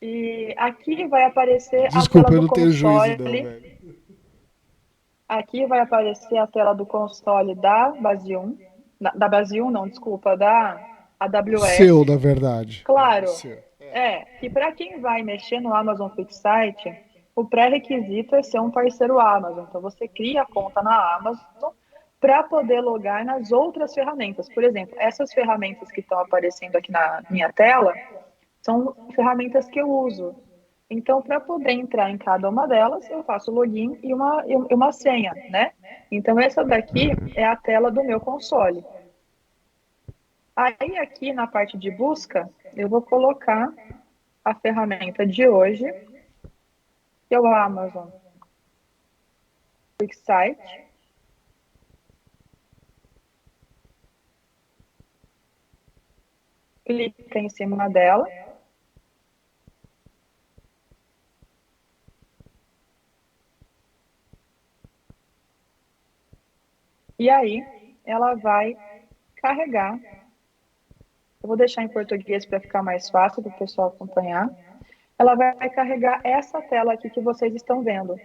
E aqui vai aparecer a tela Desculpa, eu do não tenho juízo console. não, velho. Aqui vai aparecer a tela do console da Base 1. Da Base 1, não, desculpa, da AWS. Seu, na verdade. Claro, Seu. que para quem vai mexer no Amazon QuickSight, o pré-requisito é ser um parceiro Amazon. Então, você cria a conta na Amazon para poder logar nas outras ferramentas. Por exemplo, essas ferramentas que estão aparecendo aqui na minha tela são ferramentas que eu uso. Então, para poder entrar em cada uma delas, eu faço login e uma senha, né? Então, essa daqui é a tela do meu console. Aí, aqui na parte de busca, eu vou colocar a ferramenta de hoje, que é o Amazon QuickSight. Clica em cima dela. E aí, ela vai carregar. Eu vou deixar em português para ficar mais fácil para o pessoal acompanhar. Ela vai carregar essa tela aqui que vocês estão vendo.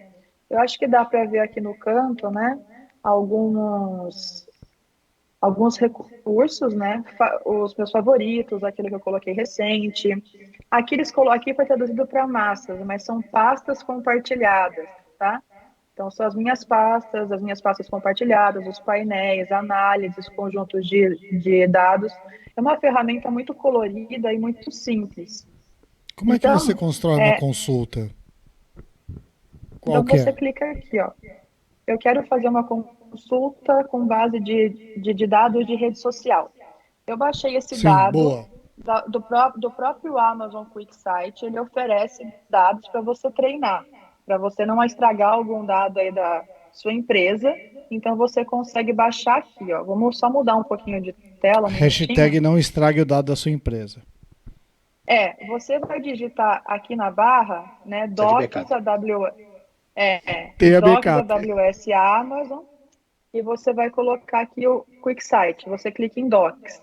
Eu acho que dá para ver aqui no canto, né, alguns recursos, né, os meus favoritos, aquele que eu coloquei recente. Aqui foi traduzido para massas, mas são pastas compartilhadas, tá? Então, são as minhas pastas compartilhadas, os painéis, análises, conjuntos de dados. É uma ferramenta muito colorida e muito simples. Como é que você Então, constrói uma consulta? então você Qualquer. clica aqui, ó. Eu quero fazer uma consulta com base de dados de rede social. Eu baixei esse Sim, dado boa. do próprio Amazon QuickSight. Ele oferece dados para você treinar, para você não estragar algum dado aí da sua empresa. Então você consegue baixar aqui, ó. Vamos só mudar um pouquinho de tela, um minutinho. Hashtag não estrague o dado da sua empresa. Você vai digitar aqui na barra, né, Precisa de backup. Tenha Docs backup. AWS Amazon, e você vai colocar aqui o QuickSight. Você clica em Docs.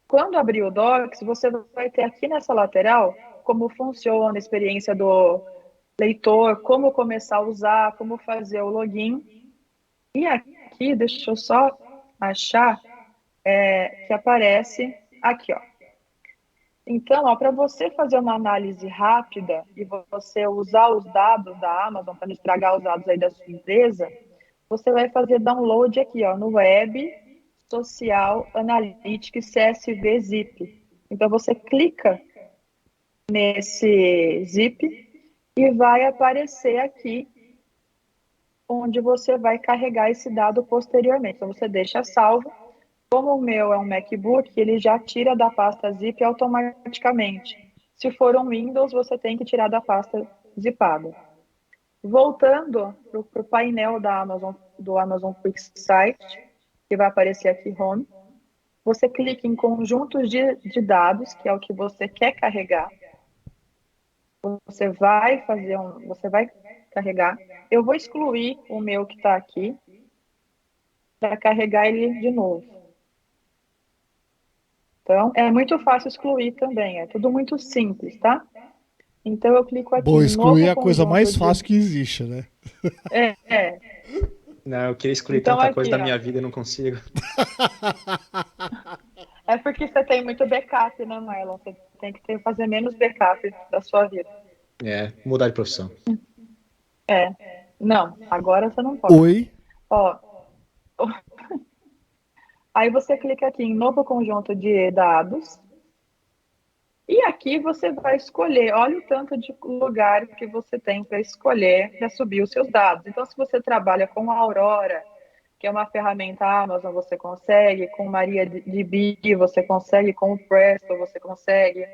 Quando abrir o Docs, você vai ter aqui nessa lateral como funciona a experiência do leitor, como começar a usar, como fazer o login. E aqui, deixa eu só achar que aparece aqui, ó. Então, para você fazer uma análise rápida e você usar os dados da Amazon para não estragar os dados aí da sua empresa, você vai fazer download aqui, ó, no Web Social Analytics CSV Zip. Então, você clica nesse zip e vai aparecer aqui onde você vai carregar esse dado posteriormente. Então, você deixa salvo. Como o meu é um MacBook, ele já tira da pasta zip automaticamente. Se for um Windows, você tem que tirar da pasta zipada. Voltando para o painel da Amazon, do Amazon QuickSight, que vai aparecer aqui Home, você clica em conjuntos de dados, que é o que você quer carregar. Você vai carregar. Eu vou excluir o meu que está aqui para carregar ele de novo. Então, é muito fácil excluir também, é tudo muito simples, tá? Então, eu clico aqui Bom, em excluir é novo a coisa conjunto mais fácil que existe, né? É. Não, eu queria excluir Então, tanta coisa aqui, da ó. minha vida e não consigo. É porque você tem muito backup, né, Marlon? Você tem que fazer menos backup da sua vida. Mudar de profissão. Não, agora você não pode. Oi. Ó, aí você clica aqui em novo conjunto de dados. E aqui você vai escolher, olha o tanto de lugar que você tem para escolher para subir os seus dados. Então, se você trabalha com a Aurora, que é uma ferramenta Amazon, você consegue, com MariaDB, você consegue, com o Presto, você consegue.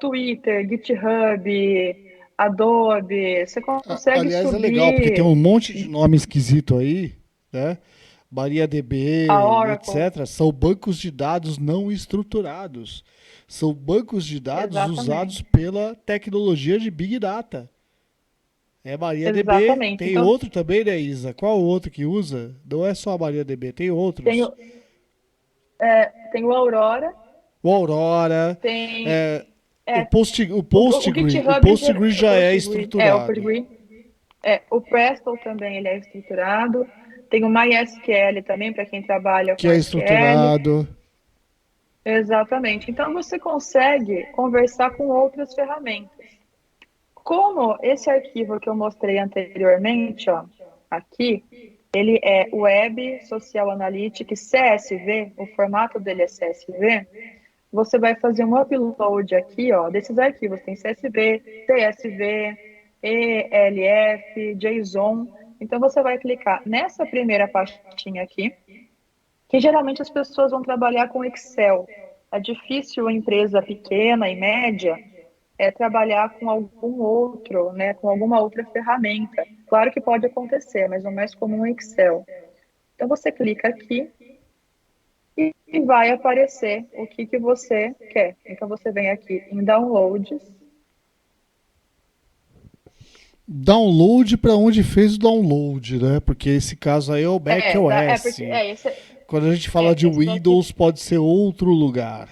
Twitter, GitHub, Adobe, você consegue Aliás, é legal, porque tem subir um monte de nome esquisito aí, né? a MariaDB, Oracle. etc. São bancos de dados não estruturados. São bancos de dados usados Exatamente. pela tecnologia de Big Data. É MariaDB, Exatamente. tem Então, outro também, né, Isa? Qual o outro que usa? Não é só a MariaDB, tem tem, outros. o- tem o Aurora, O Aurora, tem é, o, é, Post, o o Postgre, o GitHub, Postgre o já é Postgre, estruturado, o Presto também ele é estruturado. Tem o MySQL também, para quem trabalha que com é SQL. estruturado. Exatamente. Então, você consegue conversar com outras ferramentas. Como esse arquivo que eu mostrei anteriormente, ó, aqui, ele é Web Social Analytics CSV, o formato dele é CSV, você vai fazer um upload aqui, ó, desses arquivos. Tem CSV, CSV, ELF, JSON. Então, você vai clicar nessa primeira pastinha aqui, que geralmente as pessoas vão trabalhar com Excel. É difícil a empresa pequena e média trabalhar com algum outro, né, com alguma outra ferramenta. Claro que pode acontecer, mas o mais comum é Excel. Então, você clica aqui e vai aparecer o que você quer. Então, você vem aqui em Downloads. Download para onde fez o download, né? Porque esse caso aí é o macOS. Quando a gente fala de esse daqui. Windows, pode ser outro lugar.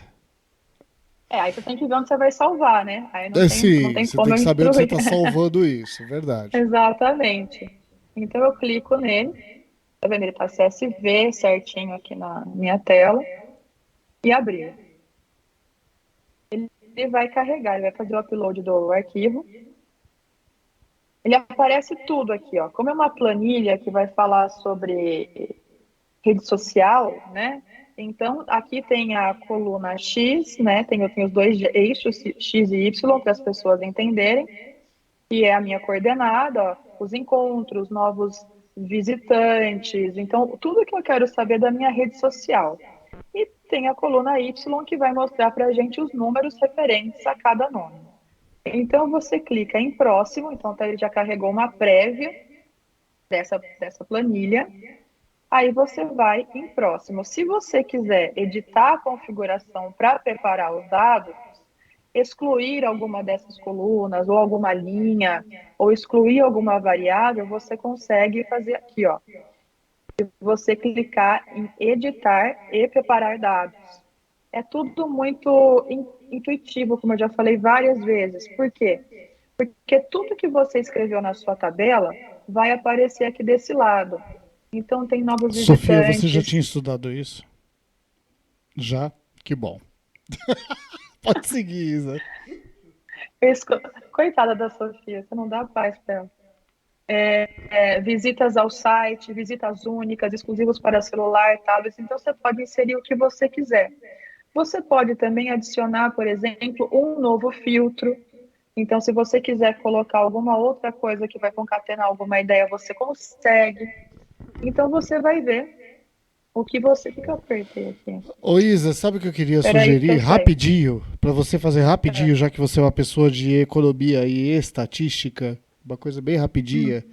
Aí você tem que ver onde você vai salvar, né? Aí não Sim, tem você tem como que eu saber onde você instruir. está salvando isso, verdade. Exatamente. Então, eu clico nele. Tá vendo? Ele tá CSV certinho aqui na minha tela. E abriu. Ele vai carregar, ele vai fazer o upload do arquivo. Ele aparece tudo aqui, ó. Como é uma planilha que vai falar sobre rede social, né? Então, aqui tem a coluna X, né? Tem os dois eixos, X e Y, para as pessoas entenderem, que é a minha coordenada, ó, os encontros, novos visitantes. Então, tudo que eu quero saber da minha rede social. tem a coluna Y, que vai mostrar para a gente os números referentes a cada nome. Então, você clica em próximo, então ele já carregou uma prévia dessa planilha. Aí você vai em próximo. Se você quiser editar a configuração para preparar os dados, excluir alguma dessas colunas, ou alguma linha, ou excluir alguma variável, você consegue fazer aqui, ó. Se você clicar em editar e preparar dados. É tudo muito intuitivo, como eu já falei várias vezes. Por quê? Porque tudo que você escreveu na sua tabela vai aparecer aqui desse lado. Então, tem novos Sofia, você já visitantes. tinha estudado isso? Já? Que bom. Pode seguir, Isa. Coitada da Sofia, você não dá paz para ela. Visitas ao site, visitas únicas, exclusivos para celular, tablets. Então, você pode inserir o que você quiser. Você pode também adicionar, por exemplo, um novo filtro. Então, se você quiser colocar alguma outra coisa que vai concatenar alguma ideia, você consegue. Então, você vai ver o que você... O que eu apertei aqui? Ô Isa, sabe o que eu queria Peraí, que sugerir eu sei. rapidinho? Pra você fazer rapidinho, já que você é uma pessoa de economia e estatística, uma coisa bem rapidinha.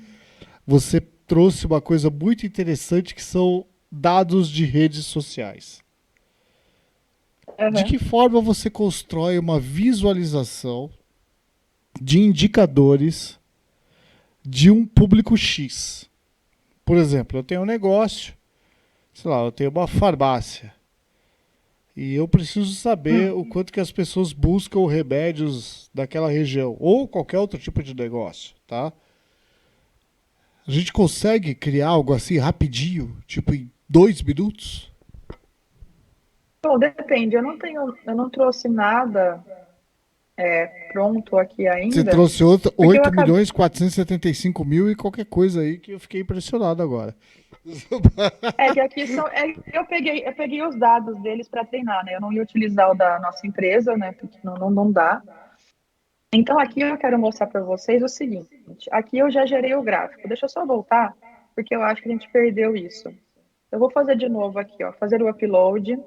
Você trouxe uma coisa muito interessante que são dados de redes sociais. De que forma você constrói uma visualização de indicadores de um público X? Por exemplo, eu tenho um negócio, sei lá, eu tenho uma farmácia. E eu preciso saber o quanto que as pessoas buscam remédios daquela região, ou qualquer outro tipo de negócio, tá? A gente consegue criar algo assim rapidinho, tipo em 2 minutos? Bom, depende. Eu não trouxe nada pronto aqui Você ainda. trouxe Porque eu 8 acabei... milhões 475 mil e qualquer coisa aí que eu fiquei impressionado agora. que aqui são... eu peguei os dados deles para treinar, né? Eu não ia utilizar o da nossa empresa, né? Porque não dá. Então, aqui eu quero mostrar para vocês o seguinte. Aqui eu já gerei o gráfico. Deixa eu só voltar, porque eu acho que a gente perdeu isso. Eu vou fazer de novo aqui, ó. Fazer o upload.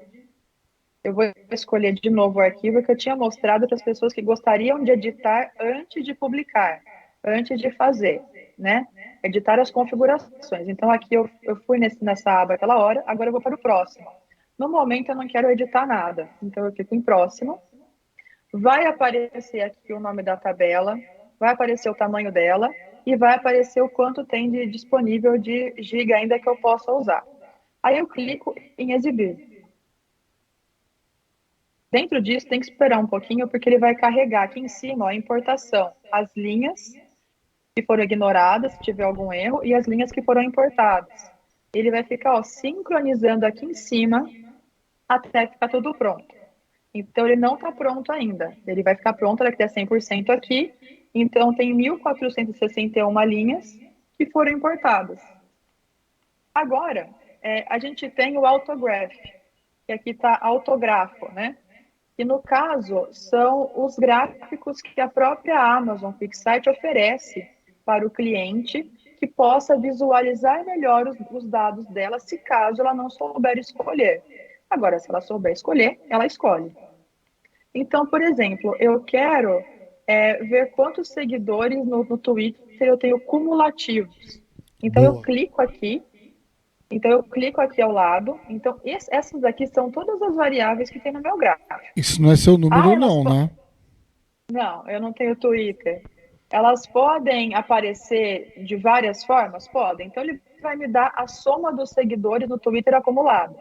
Eu vou escolher de novo o arquivo que eu tinha mostrado para as pessoas que gostariam de editar antes de publicar, antes de fazer, né? Editar as configurações. Então, aqui eu fui nessa aba aquela hora, agora eu vou para o próximo. No momento, eu não quero editar nada, então eu clico em próximo. Vai aparecer aqui o nome da tabela, vai aparecer o tamanho dela e vai aparecer o quanto tem de disponível de giga ainda que eu possa usar. Aí eu clico em exibir. Dentro disso, tem que esperar um pouquinho, porque ele vai carregar aqui em cima ó, a importação, as linhas que foram ignoradas, se tiver algum erro, e as linhas que foram importadas. Ele vai ficar ó, sincronizando aqui em cima até ficar tudo pronto. Então, ele não está pronto ainda. Ele vai ficar pronto daqui a 100% aqui. Então, tem 1.461 linhas que foram importadas. Agora, a gente tem o Autograph, que aqui está autografo, né? Que, no caso, são os gráficos que a própria Amazon QuickSight oferece para o cliente que possa visualizar melhor os dados dela, se caso ela não souber escolher. Agora, se ela souber escolher, ela escolhe. Então, por exemplo, eu quero ver quantos seguidores no Twitter eu tenho cumulativos. Então, Boa. eu clico aqui. Então, eu clico aqui ao lado. Então, essas aqui são todas as variáveis que tem no meu gráfico. Isso não é seu número, elas não, né? Não, eu não tenho Twitter. Elas podem aparecer de várias formas? Podem. Então, ele vai me dar a soma dos seguidores no Twitter acumulado.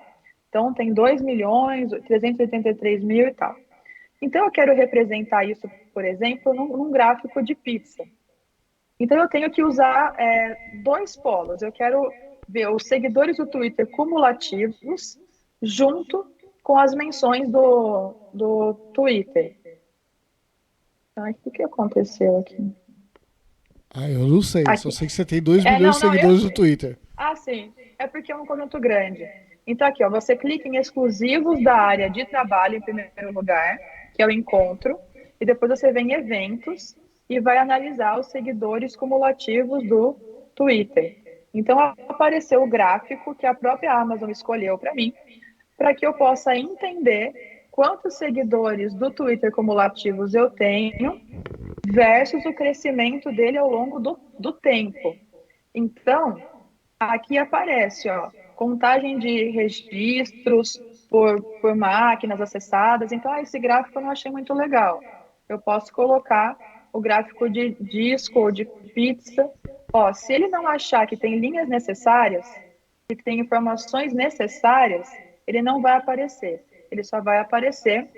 Então, tem 2.383.000 e tal. Então, eu quero representar isso, por exemplo, num gráfico de pizza. Então, eu tenho que usar 2 polos. Eu quero ver os seguidores do Twitter cumulativos junto com as menções do Twitter. Ai, o que aconteceu aqui? Eu não sei. Aqui. Só sei que você tem 2 milhões de seguidores no Twitter. Ah, sim. É porque é um conjunto grande. Então, aqui, ó, você clica em exclusivos da área de trabalho, em primeiro lugar, que é o encontro, e depois você vem em eventos e vai analisar os seguidores cumulativos do Twitter. Então, apareceu o gráfico que a própria Amazon escolheu para mim, para que eu possa entender quantos seguidores do Twitter cumulativos eu tenho versus o crescimento dele ao longo do tempo. Então, aqui aparece, ó, contagem de registros por máquinas acessadas. Então, esse gráfico eu não achei muito legal. Eu posso colocar o gráfico de disco ou de pizza. Ó, se ele não achar que tem linhas necessárias, que tem informações necessárias, ele não vai aparecer. Ele só vai aparecer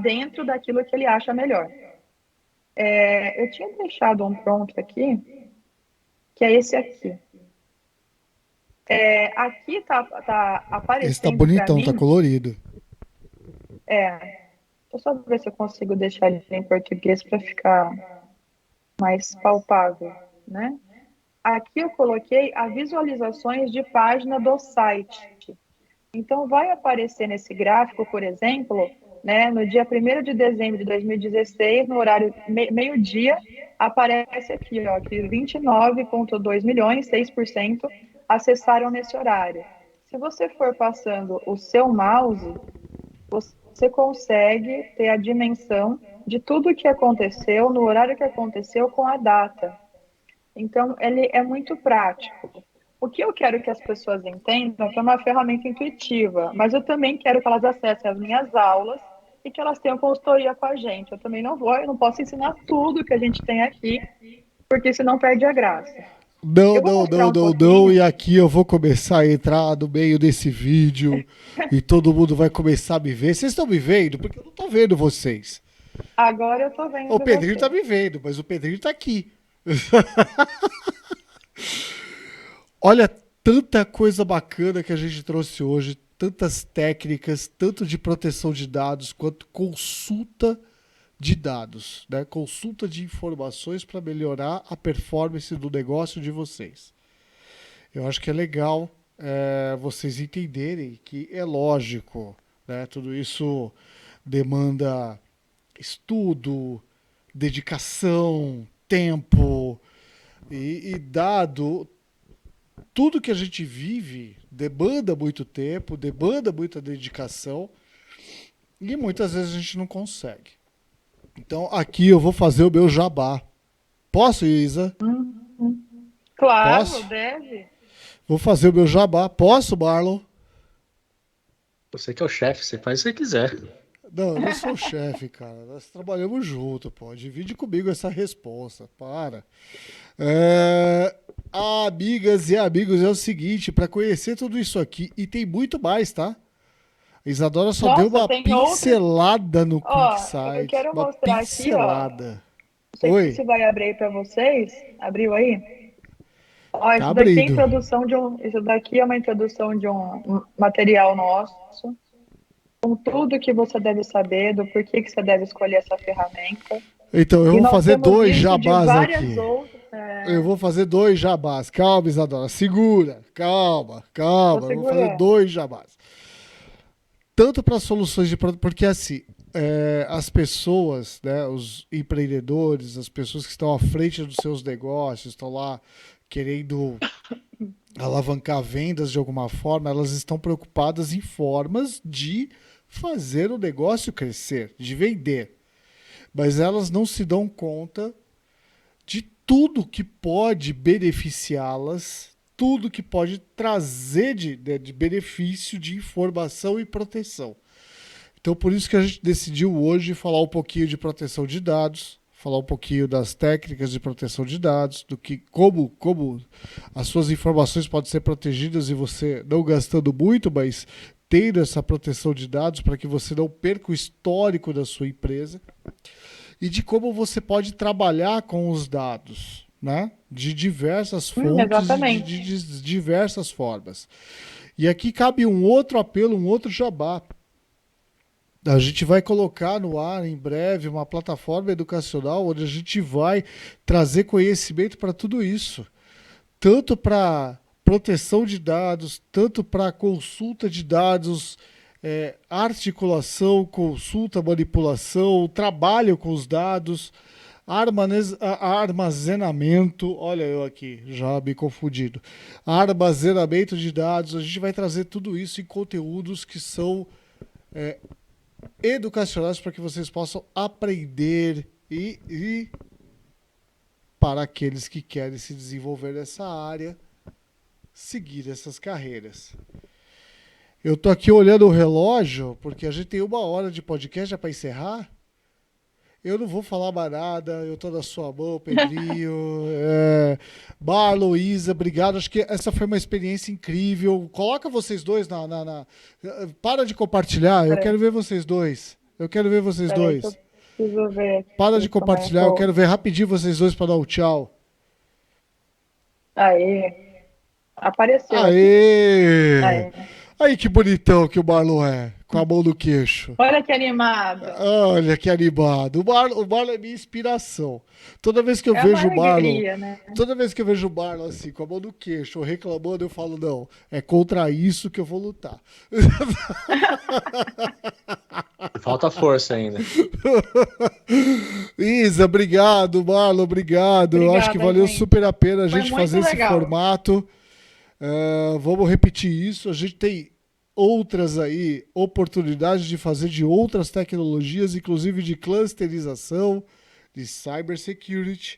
dentro daquilo que ele acha melhor. Eu tinha deixado um pronto aqui, que é esse aqui. Aqui tá aparecendo. Esse tá bonitão, mim, tá colorido. Deixa eu só ver se eu consigo deixar ele em português para ficar mais palpável, né? Aqui eu coloquei as visualizações de página do site. Então, vai aparecer nesse gráfico, por exemplo, né, no dia 1º de dezembro de 2016, no horário meio-dia, aparece aqui, ó, que 29,2 milhões, 6%, acessaram nesse horário. Se você for passando o seu mouse, você consegue ter a dimensão de tudo o que aconteceu, no horário que aconteceu, com a data. Então, ele é muito prático. O que eu quero que as pessoas entendam é que é uma ferramenta intuitiva, mas eu também quero que elas acessem as minhas aulas e que elas tenham consultoria com a gente. Eu também não posso ensinar tudo que a gente tem aqui, porque senão perde a graça. Não. E aqui eu vou começar a entrar no meio desse vídeo e todo mundo vai começar a me ver. Vocês estão me vendo? Porque eu não tô vendo vocês. Agora eu tô vendo. O Pedrinho tá me vendo, mas o Pedrinho tá aqui. Olha, tanta coisa bacana que a gente trouxe hoje, tantas técnicas, tanto de proteção de dados quanto consulta de dados, né? Consulta de informações para melhorar a performance do negócio de vocês. Eu acho que é legal vocês entenderem que é lógico, né? Tudo isso demanda estudo, dedicação, tempo e dado tudo que a gente vive demanda muito tempo, demanda muita dedicação e muitas vezes a gente não consegue. Então aqui eu vou fazer o meu jabá. Posso, Isa? Claro, Posso? deve. Vou fazer o meu jabá. Posso, Marlon? Você que é o chefe, você faz o que você quiser. Não, eu não sou o chefe, cara. Nós trabalhamos junto, pô. Divide comigo essa responsa. Para. Amigas e amigos, é o seguinte, para conhecer tudo isso aqui, e tem muito mais, tá? A Isadora só deu uma pincelada no QuickSight. Eu quero uma mostrar pincelada. aqui, ó. Não sei se vai abrir aí para vocês. Abriu aí? Ó, Tá abrindo. Isso daqui é uma introdução de um material nosso, com tudo que você deve saber, do porquê que você deve escolher essa ferramenta. Então, eu vou fazer 2 jabás aqui. Eu vou fazer 2 jabás. Calma, Isadora. Segura. Calma. Eu vou fazer 2 jabás. Tanto para soluções de produto, porque assim, as pessoas, né, os empreendedores, as pessoas que estão à frente dos seus negócios, estão lá querendo alavancar vendas de alguma forma, elas estão preocupadas em formas de fazer o negócio crescer, de vender. Mas elas não se dão conta de tudo que pode beneficiá-las, tudo que pode trazer de benefício, de informação e proteção. Então, por isso que a gente decidiu hoje falar um pouquinho de proteção de dados, falar um pouquinho das técnicas de proteção de dados, do que como as suas informações podem ser protegidas e você não gastando muito, mas tendo essa proteção de dados para que você não perca o histórico da sua empresa, e de como você pode trabalhar com os dados, né? De diversas fontes, de diversas formas. E aqui cabe um outro apelo, um outro jabá. A gente vai colocar no ar em breve uma plataforma educacional onde a gente vai trazer conhecimento para tudo isso. Tanto para proteção de dados, tanto para consulta de dados, articulação, consulta, manipulação, trabalho com os dados, Armazenamento, olha eu aqui, já me confundido. Armazenamento de dados, a gente vai trazer tudo isso em conteúdos que são educacionais para que vocês possam aprender e para aqueles que querem se desenvolver nessa área, seguir essas carreiras. Eu tô aqui olhando o relógio, porque a gente tem 1 hora de podcast já para encerrar. Eu não vou falar mais nada, eu tô na sua mão, Pedrinho. Marlon, Isa, obrigado. Acho que essa foi uma experiência incrível. Coloca vocês dois Para de compartilhar, eu quero ver vocês dois. Eu quero ver vocês dois. Preciso ver. Para de compartilhar, eu quero ver rapidinho vocês dois para dar o tchau. Aê. Apareceu. Aê! Aê. Aí que bonitão que o Marlon é, com a mão no queixo. Olha que animado. Olha que animado. O Marlon é minha inspiração. Toda vez que eu É vejo uma o Marlon, alegria, né? toda vez que eu vejo o Marlon assim, com a mão no queixo, ou reclamando, eu falo, não, é contra isso que eu vou lutar. Falta força ainda. Isa, obrigado, Marlon, obrigado. Eu acho que valeu gente. super a pena a Foi gente muito fazer esse legal. formato. Vamos repetir isso. A gente tem outras aí oportunidades de fazer de outras tecnologias, inclusive de clusterização, de cybersecurity,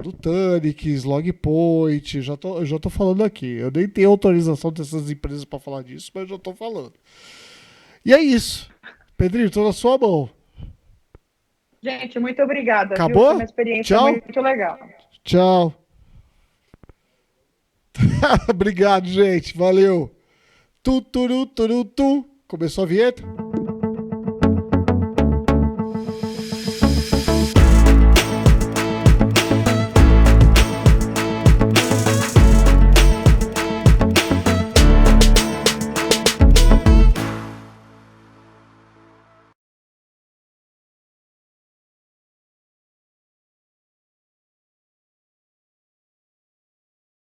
do Tanix, Logpoint, eu já tô falando aqui. Eu nem tenho autorização dessas empresas para falar disso, mas eu já tô falando. E é isso. Pedrinho, tô na sua mão. Gente, muito obrigada. Acabou? Viu? Foi uma experiência Tchau. muito legal. Tchau. Obrigado, gente. Valeu. Tu. Começou a vinheta?